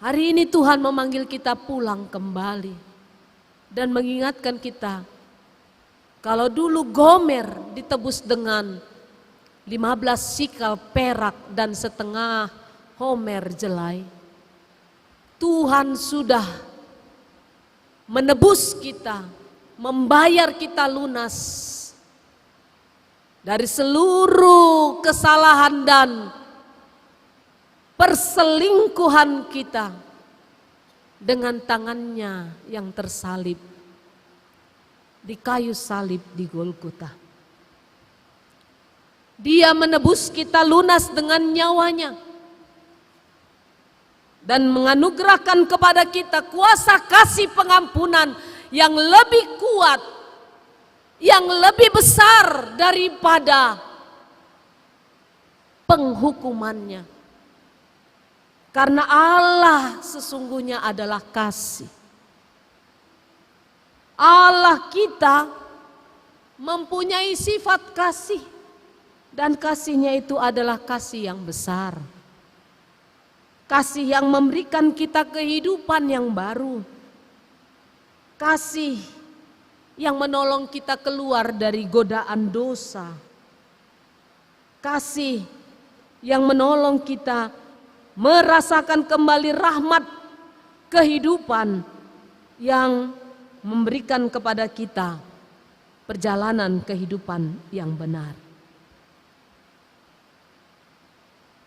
Hari ini Tuhan memanggil kita pulang kembali dan mengingatkan kita, kalau dulu Gomer ditebus dengan 15 sikal perak dan setengah homer jelai, Tuhan sudah menebus kita, membayar kita lunas dari seluruh kesalahan dan perselingkuhan kita dengan tangannya yang tersalib di kayu salib di Golgota. Dia menebus kita lunas dengan nyawanya dan menganugerahkan kepada kita kuasa kasih pengampunan yang lebih kuat, yang lebih besar daripada penghukumannya. Karena Allah sesungguhnya adalah kasih. Allah kita mempunyai sifat kasih. Dan kasihnya itu adalah kasih yang besar. Kasih yang memberikan kita kehidupan yang baru. Kasih yang menolong kita keluar dari godaan dosa. Kasih yang menolong kita merasakan kembali rahmat kehidupan yang memberikan kepada kita perjalanan kehidupan yang benar.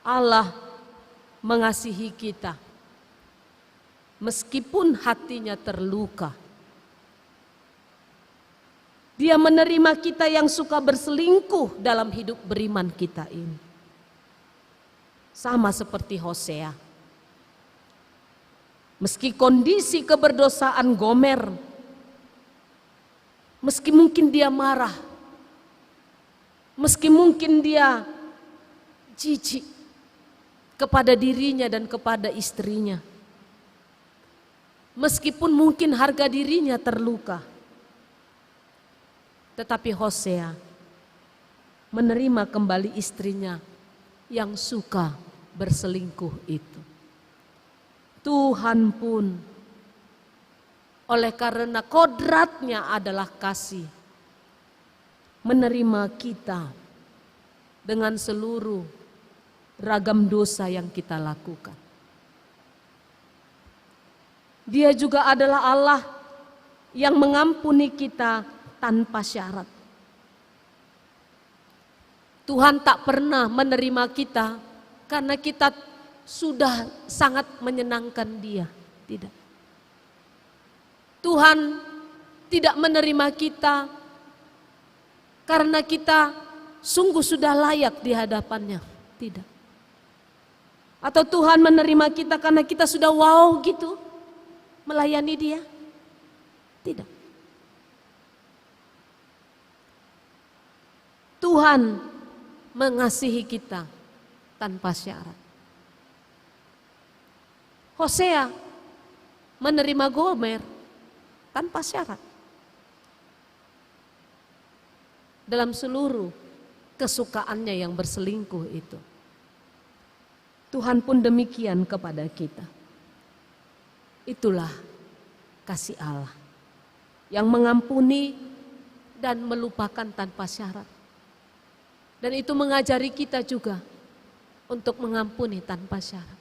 Allah mengasihi kita meskipun hatinya terluka. Dia menerima kita yang suka berselingkuh dalam hidup beriman kita ini. Sama seperti Hosea. Meski kondisi keberdosaan Gomer, meski mungkin dia marah, meski mungkin dia jijik kepada dirinya dan kepada istrinya, meskipun mungkin harga dirinya terluka, tetapi Hosea menerima kembali istrinya yang suka berselingkuh itu. Tuhan pun oleh karena kodratnya adalah kasih, menerima kita dengan seluruh ragam dosa yang kita lakukan. Dia juga adalah Allah yang mengampuni kita tanpa syarat. Tuhan tak pernah menerima kita karena kita sudah sangat menyenangkan Dia. Tidak. Tuhan tidak menerima kita karena kita sungguh sudah layak di hadapannya. Tidak. Atau Tuhan menerima kita karena kita sudah wow gitu melayani Dia. Tidak. Tuhan mengasihi kita tanpa syarat. Hosea menerima Gomer tanpa syarat. Dalam seluruh kesukaannya yang berselingkuh itu. Tuhan pun demikian kepada kita. Itulah kasih Allah yang mengampuni dan melupakan tanpa syarat. Dan itu mengajari kita juga untuk mengampuni tanpa syarat.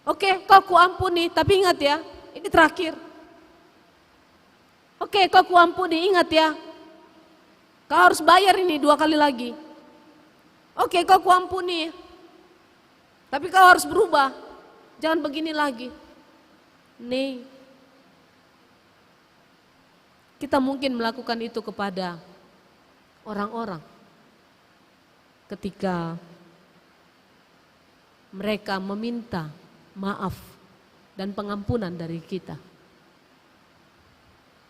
Oke, kau kuampuni, tapi ingat ya, ini terakhir. Oke, kau kuampuni, ingat ya, kau harus bayar ini 2 kali lagi. Oke, kau kuampuni, tapi kau harus berubah, jangan begini lagi. Nih, kita mungkin melakukan itu kepada orang-orang ketika mereka meminta maaf dan pengampunan dari kita.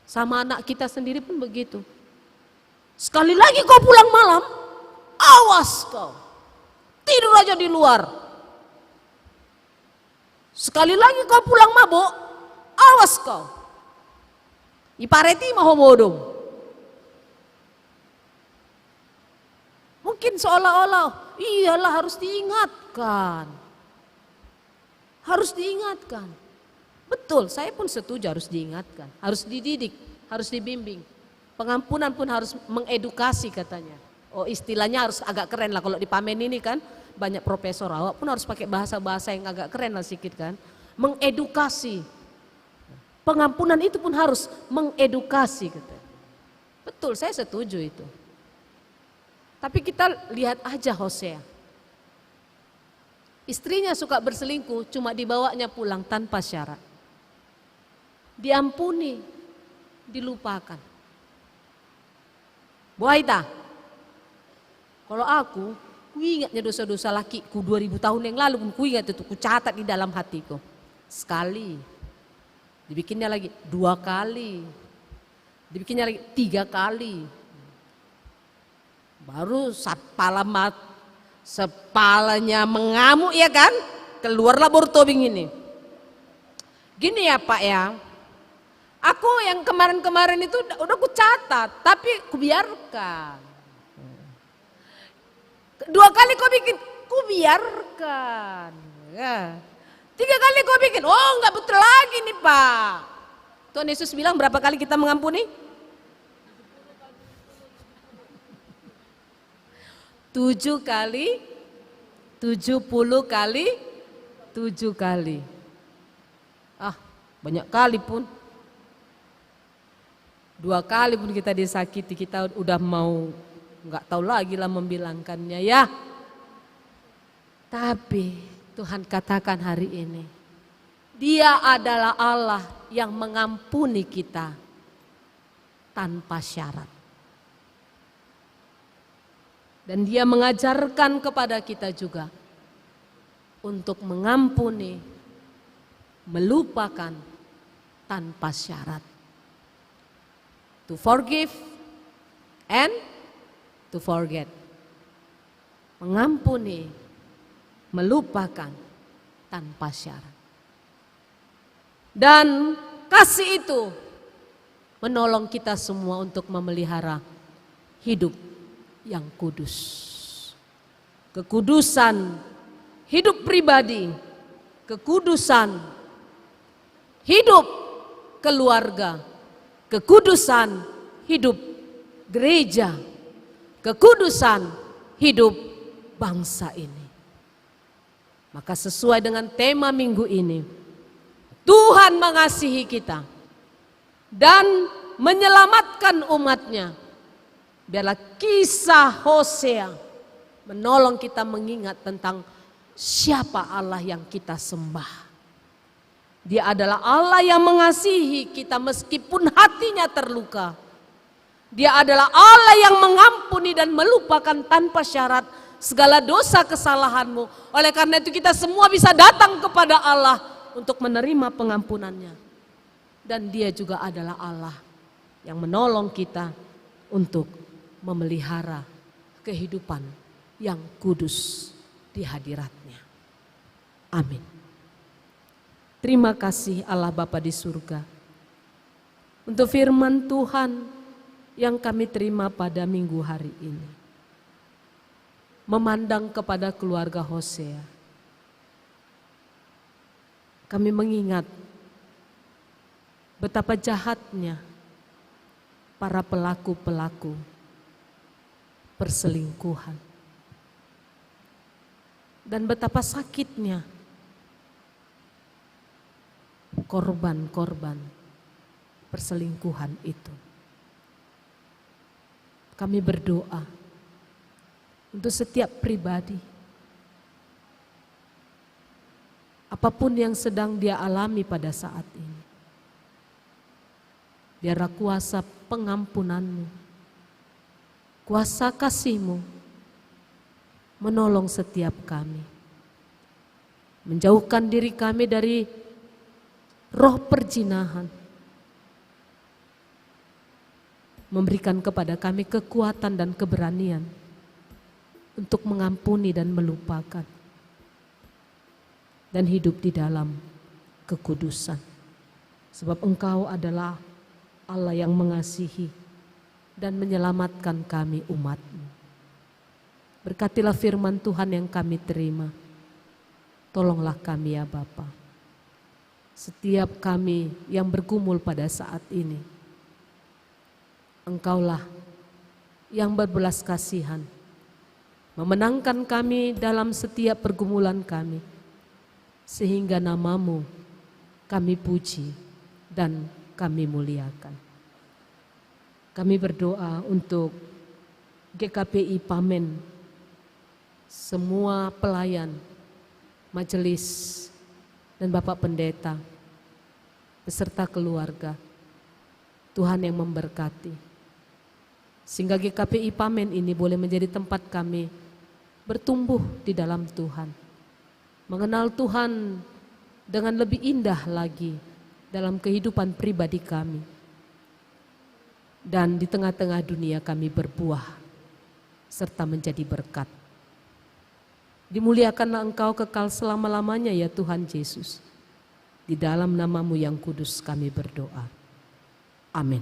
Sama anak kita sendiri pun begitu. Sekali lagi kau pulang malam, awas kau, tidur aja di luar. Sekali lagi kau pulang mabuk, awas kau. Ipareti maho bodong. Mungkin seolah-olah, iyalah harus diingatkan. Harus diingatkan. Betul, saya pun setuju harus diingatkan. Harus dididik, harus dibimbing. Pengampunan pun harus mengedukasi katanya. Oh, istilahnya harus agak keren lah kalau di Pamen ini kan. Banyak profesor, awak pun harus pakai bahasa-bahasa yang agak keren lah sedikit kan. Mengedukasi. Pengampunan itu pun harus mengedukasi. Betul, saya setuju itu. Tapi kita lihat aja Hosea. Istrinya suka berselingkuh, cuma dibawanya pulang tanpa syarat. Diampuni, dilupakan. Bu Aita, kalau aku ingatnya dosa-dosa lakiku 2000 tahun yang lalu pun ku ingat itu, ku catat di dalam hatiku. Sekali, dibikinnya lagi 2 kali, dibikinnya lagi 3 kali. Baru sepalanya mengamuk ya kan, keluarlah bortobing ini. Gini ya Pak ya, aku yang kemarin-kemarin itu udah ku catat, tapi ku biarkan. 2 kali kau bikin, ku biarkan. Ya. 3 kali kau bikin, oh enggak betul lagi nih Pak. Tuhan Yesus bilang berapa kali kita mengampuni? 7 kali, 70 kali, 7 kali. Ah, banyak kali pun. 2 kali pun kita disakiti, kita udah mau nggak tahu lagi lah membilangkannya ya. Tapi Tuhan katakan hari ini, Dia adalah Allah yang mengampuni kita tanpa syarat. Dan Dia mengajarkan kepada kita juga untuk mengampuni, melupakan tanpa syarat. To forgive and to forget. Mengampuni, melupakan tanpa syarat. Dan kasih itu menolong kita semua untuk memelihara hidup yang kudus. Kekudusan hidup pribadi, kekudusan hidup keluarga, kekudusan hidup gereja, kekudusan hidup bangsa ini. Maka sesuai dengan tema minggu ini, Tuhan mengasihi kita dan menyelamatkan umatnya. Biarlah kisah Hosea menolong kita mengingat tentang siapa Allah yang kita sembah. Dia adalah Allah yang mengasihi kita meskipun hatinya terluka. Dia adalah Allah yang mengampuni dan melupakan tanpa syarat segala dosa kesalahanmu. Oleh karena itu kita semua bisa datang kepada Allah untuk menerima pengampunannya. Dan Dia juga adalah Allah yang menolong kita untuk memelihara kehidupan yang kudus di hadirat-Nya. Amin. Terima kasih Allah Bapa di surga untuk firman Tuhan yang kami terima pada minggu hari ini. Memandang kepada keluarga Hosea, kami mengingat betapa jahatnya para pelaku-pelaku perselingkuhan. Dan betapa sakitnya korban-korban perselingkuhan itu. Kami berdoa untuk setiap pribadi, apapun yang sedang dia alami pada saat ini, biarlah kuasa pengampunan-Mu, kuasa kasih-Mu menolong setiap kami, menjauhkan diri kami dari roh perjinahan, memberikan kepada kami kekuatan dan keberanian untuk mengampuni dan melupakan, dan hidup di dalam kekudusan. Sebab Engkau adalah Allah yang mengasihi dan menyelamatkan kami umat-Mu. Berkatilah firman Tuhan yang kami terima. Tolonglah kami ya Bapa. Setiap kami yang bergumul pada saat ini, Engkaulah yang berbelas kasihan, memenangkan kami dalam setiap pergumulan kami, sehingga nama-Mu kami puji dan kami muliakan. Kami berdoa untuk GKPI Pamen, semua pelayan, majelis, dan Bapak Pendeta, beserta keluarga, Tuhan yang memberkati. Sehingga GKPI Pamen ini boleh menjadi tempat kami bertumbuh di dalam Tuhan, mengenal Tuhan dengan lebih indah lagi dalam kehidupan pribadi kami. Dan di tengah-tengah dunia kami berbuah serta menjadi berkat. Dimuliakanlah Engkau kekal selama-lamanya ya Tuhan Yesus. Di dalam nama-Mu yang kudus kami berdoa. Amin.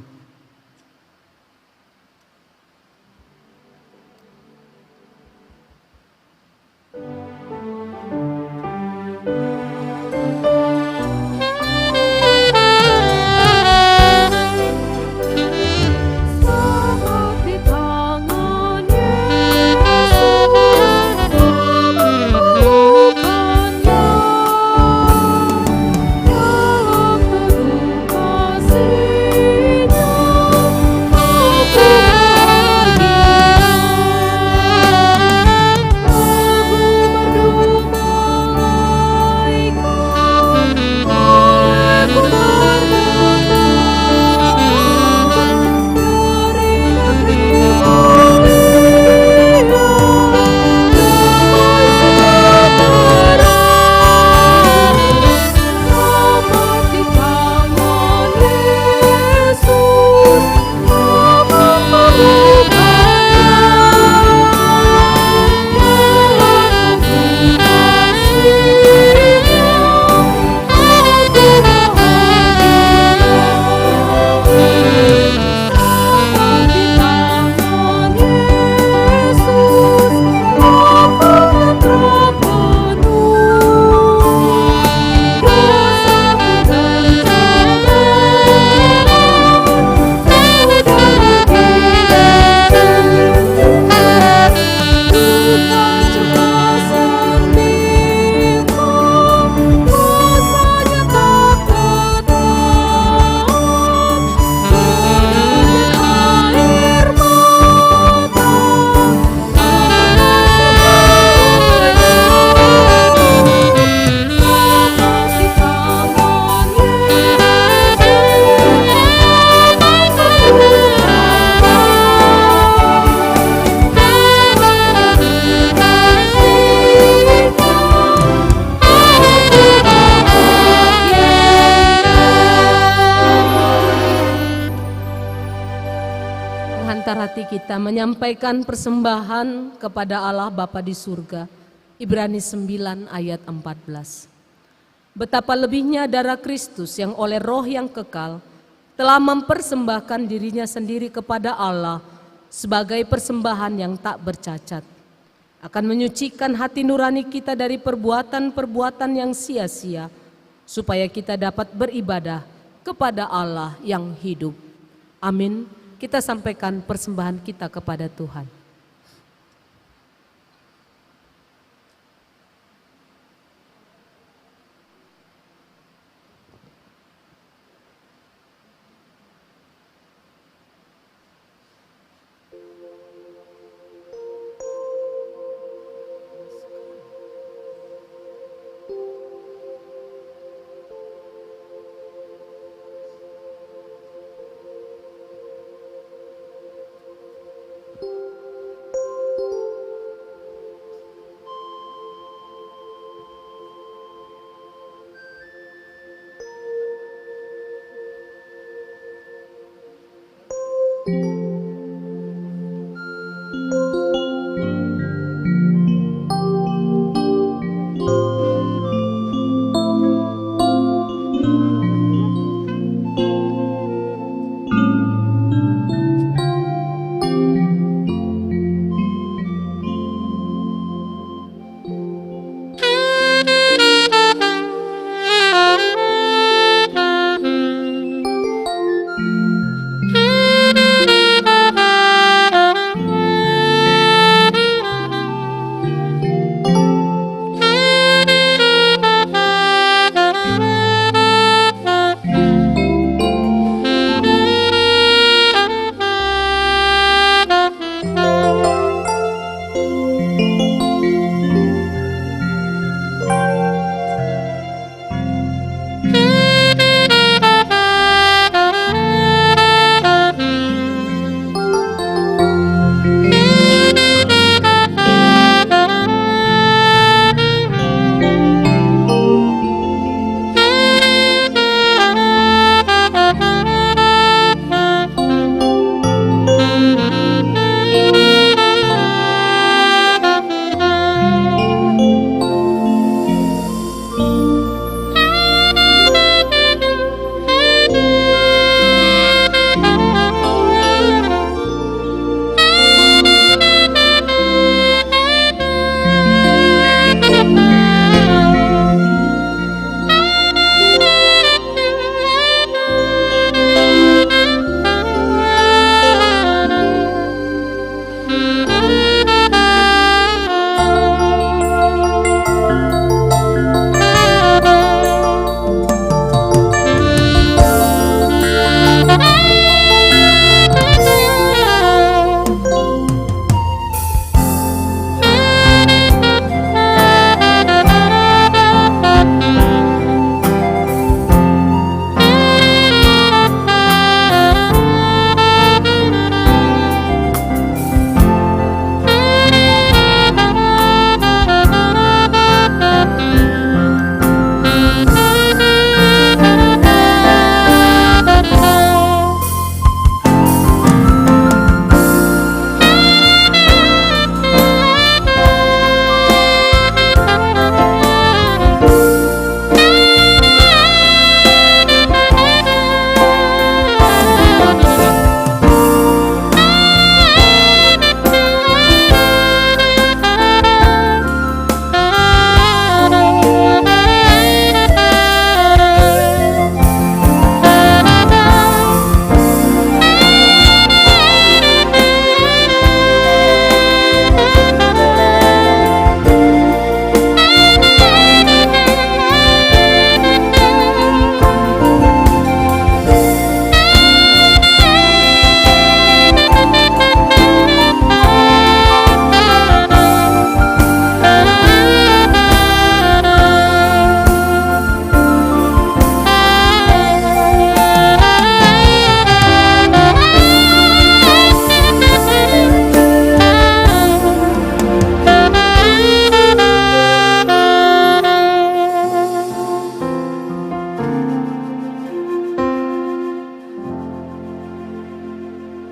Kasih segentar hati kita menyampaikan persembahan kepada Allah Bapa di surga. Ibrani 9 ayat 14. Betapa lebihnya darah Kristus yang oleh roh yang kekal telah mempersembahkan dirinya sendiri kepada Allah sebagai persembahan yang tak bercacat, akan menyucikan hati nurani kita dari perbuatan-perbuatan yang sia-sia, supaya kita dapat beribadah kepada Allah yang hidup. Amin. Kita sampaikan persembahan kita kepada Tuhan.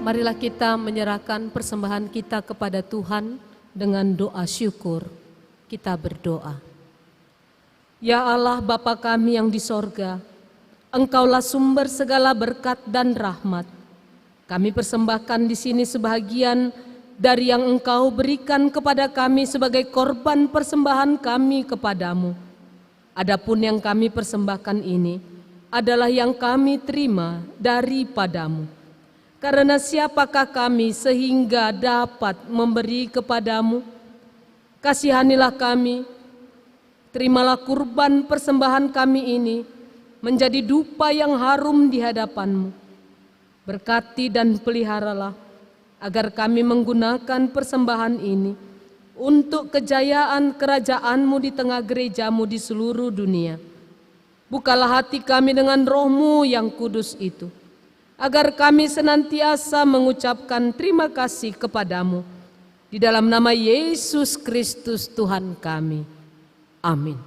marilah kita menyerahkan persembahan kita kepada Tuhan dengan doa syukur. Kita berdoa. Ya Allah Bapa kami yang di sorga, Engkaulah sumber segala berkat dan rahmat. Kami persembahkan di sini sebahagian dari yang Engkau berikan kepada kami sebagai korban persembahan kami kepadamu. Adapun yang kami persembahkan ini adalah yang kami terima daripadamu. Karena siapakah kami sehingga dapat memberi kepadamu? Kasihanilah kami, terimalah kurban persembahan kami ini menjadi dupa yang harum di hadapan-Mu. Berkati dan peliharalah agar kami menggunakan persembahan ini untuk kejayaan kerajaan-Mu di tengah gereja-Mu di seluruh dunia. Bukalah hati kami dengan Roh-Mu yang kudus itu, agar kami senantiasa mengucapkan terima kasih kepadamu. Di dalam nama Yesus Kristus Tuhan kami. Amin.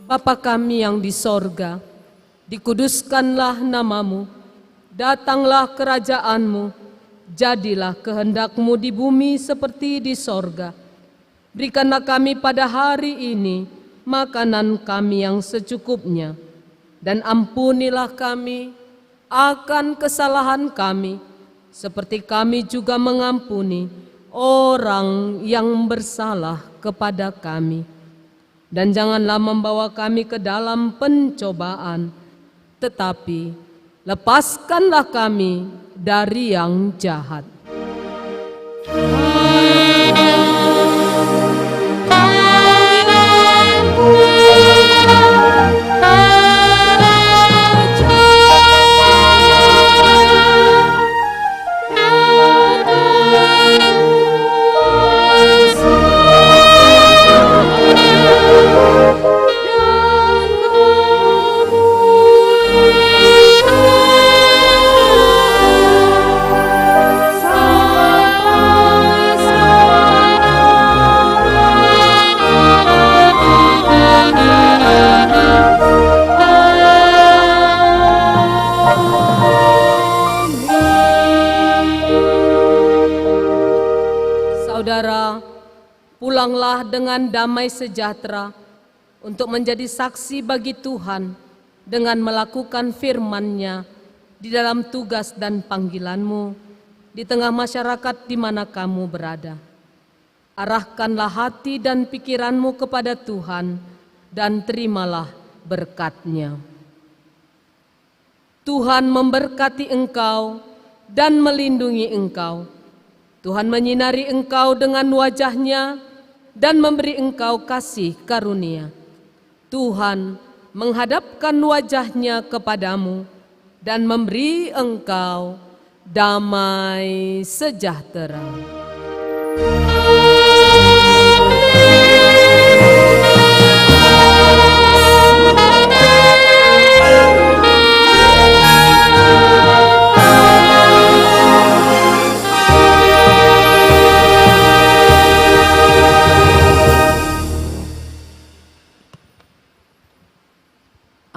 Bapa kami yang di sorga, dikuduskanlah namamu, datanglah kerajaan-Mu, jadilah kehendak-Mu di bumi seperti di sorga. Berikanlah kami pada hari ini makanan kami yang secukupnya, dan ampunilah kami akan kesalahan kami, seperti kami juga mengampuni orang yang bersalah kepada kami. Dan janganlah membawa kami ke dalam pencobaan, tetapi lepaskanlah kami dari yang jahat. Saudara, pulanglah dengan damai sejahtera untuk menjadi saksi bagi Tuhan dengan melakukan firman-Nya di dalam tugas dan panggilan-Mu di tengah masyarakat di mana kamu berada. Arahkanlah hati dan pikiran-Mu kepada Tuhan dan terimalah berkat-Nya. Tuhan memberkati engkau dan melindungi engkau. Tuhan menyinari engkau dengan wajah-Nya dan memberi engkau kasih karunia. Tuhan menghadapkan wajah-Nya kepadamu dan memberi engkau damai sejahtera.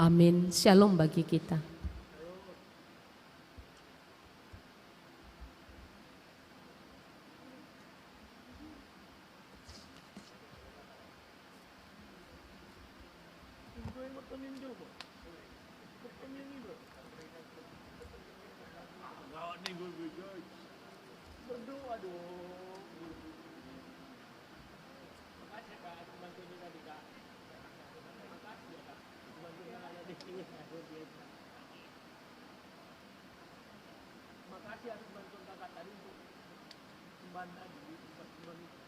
Amin. Shalom bagi kita. Makasih atas bantuan kakak tadi untuk membantah di pertemuan itu.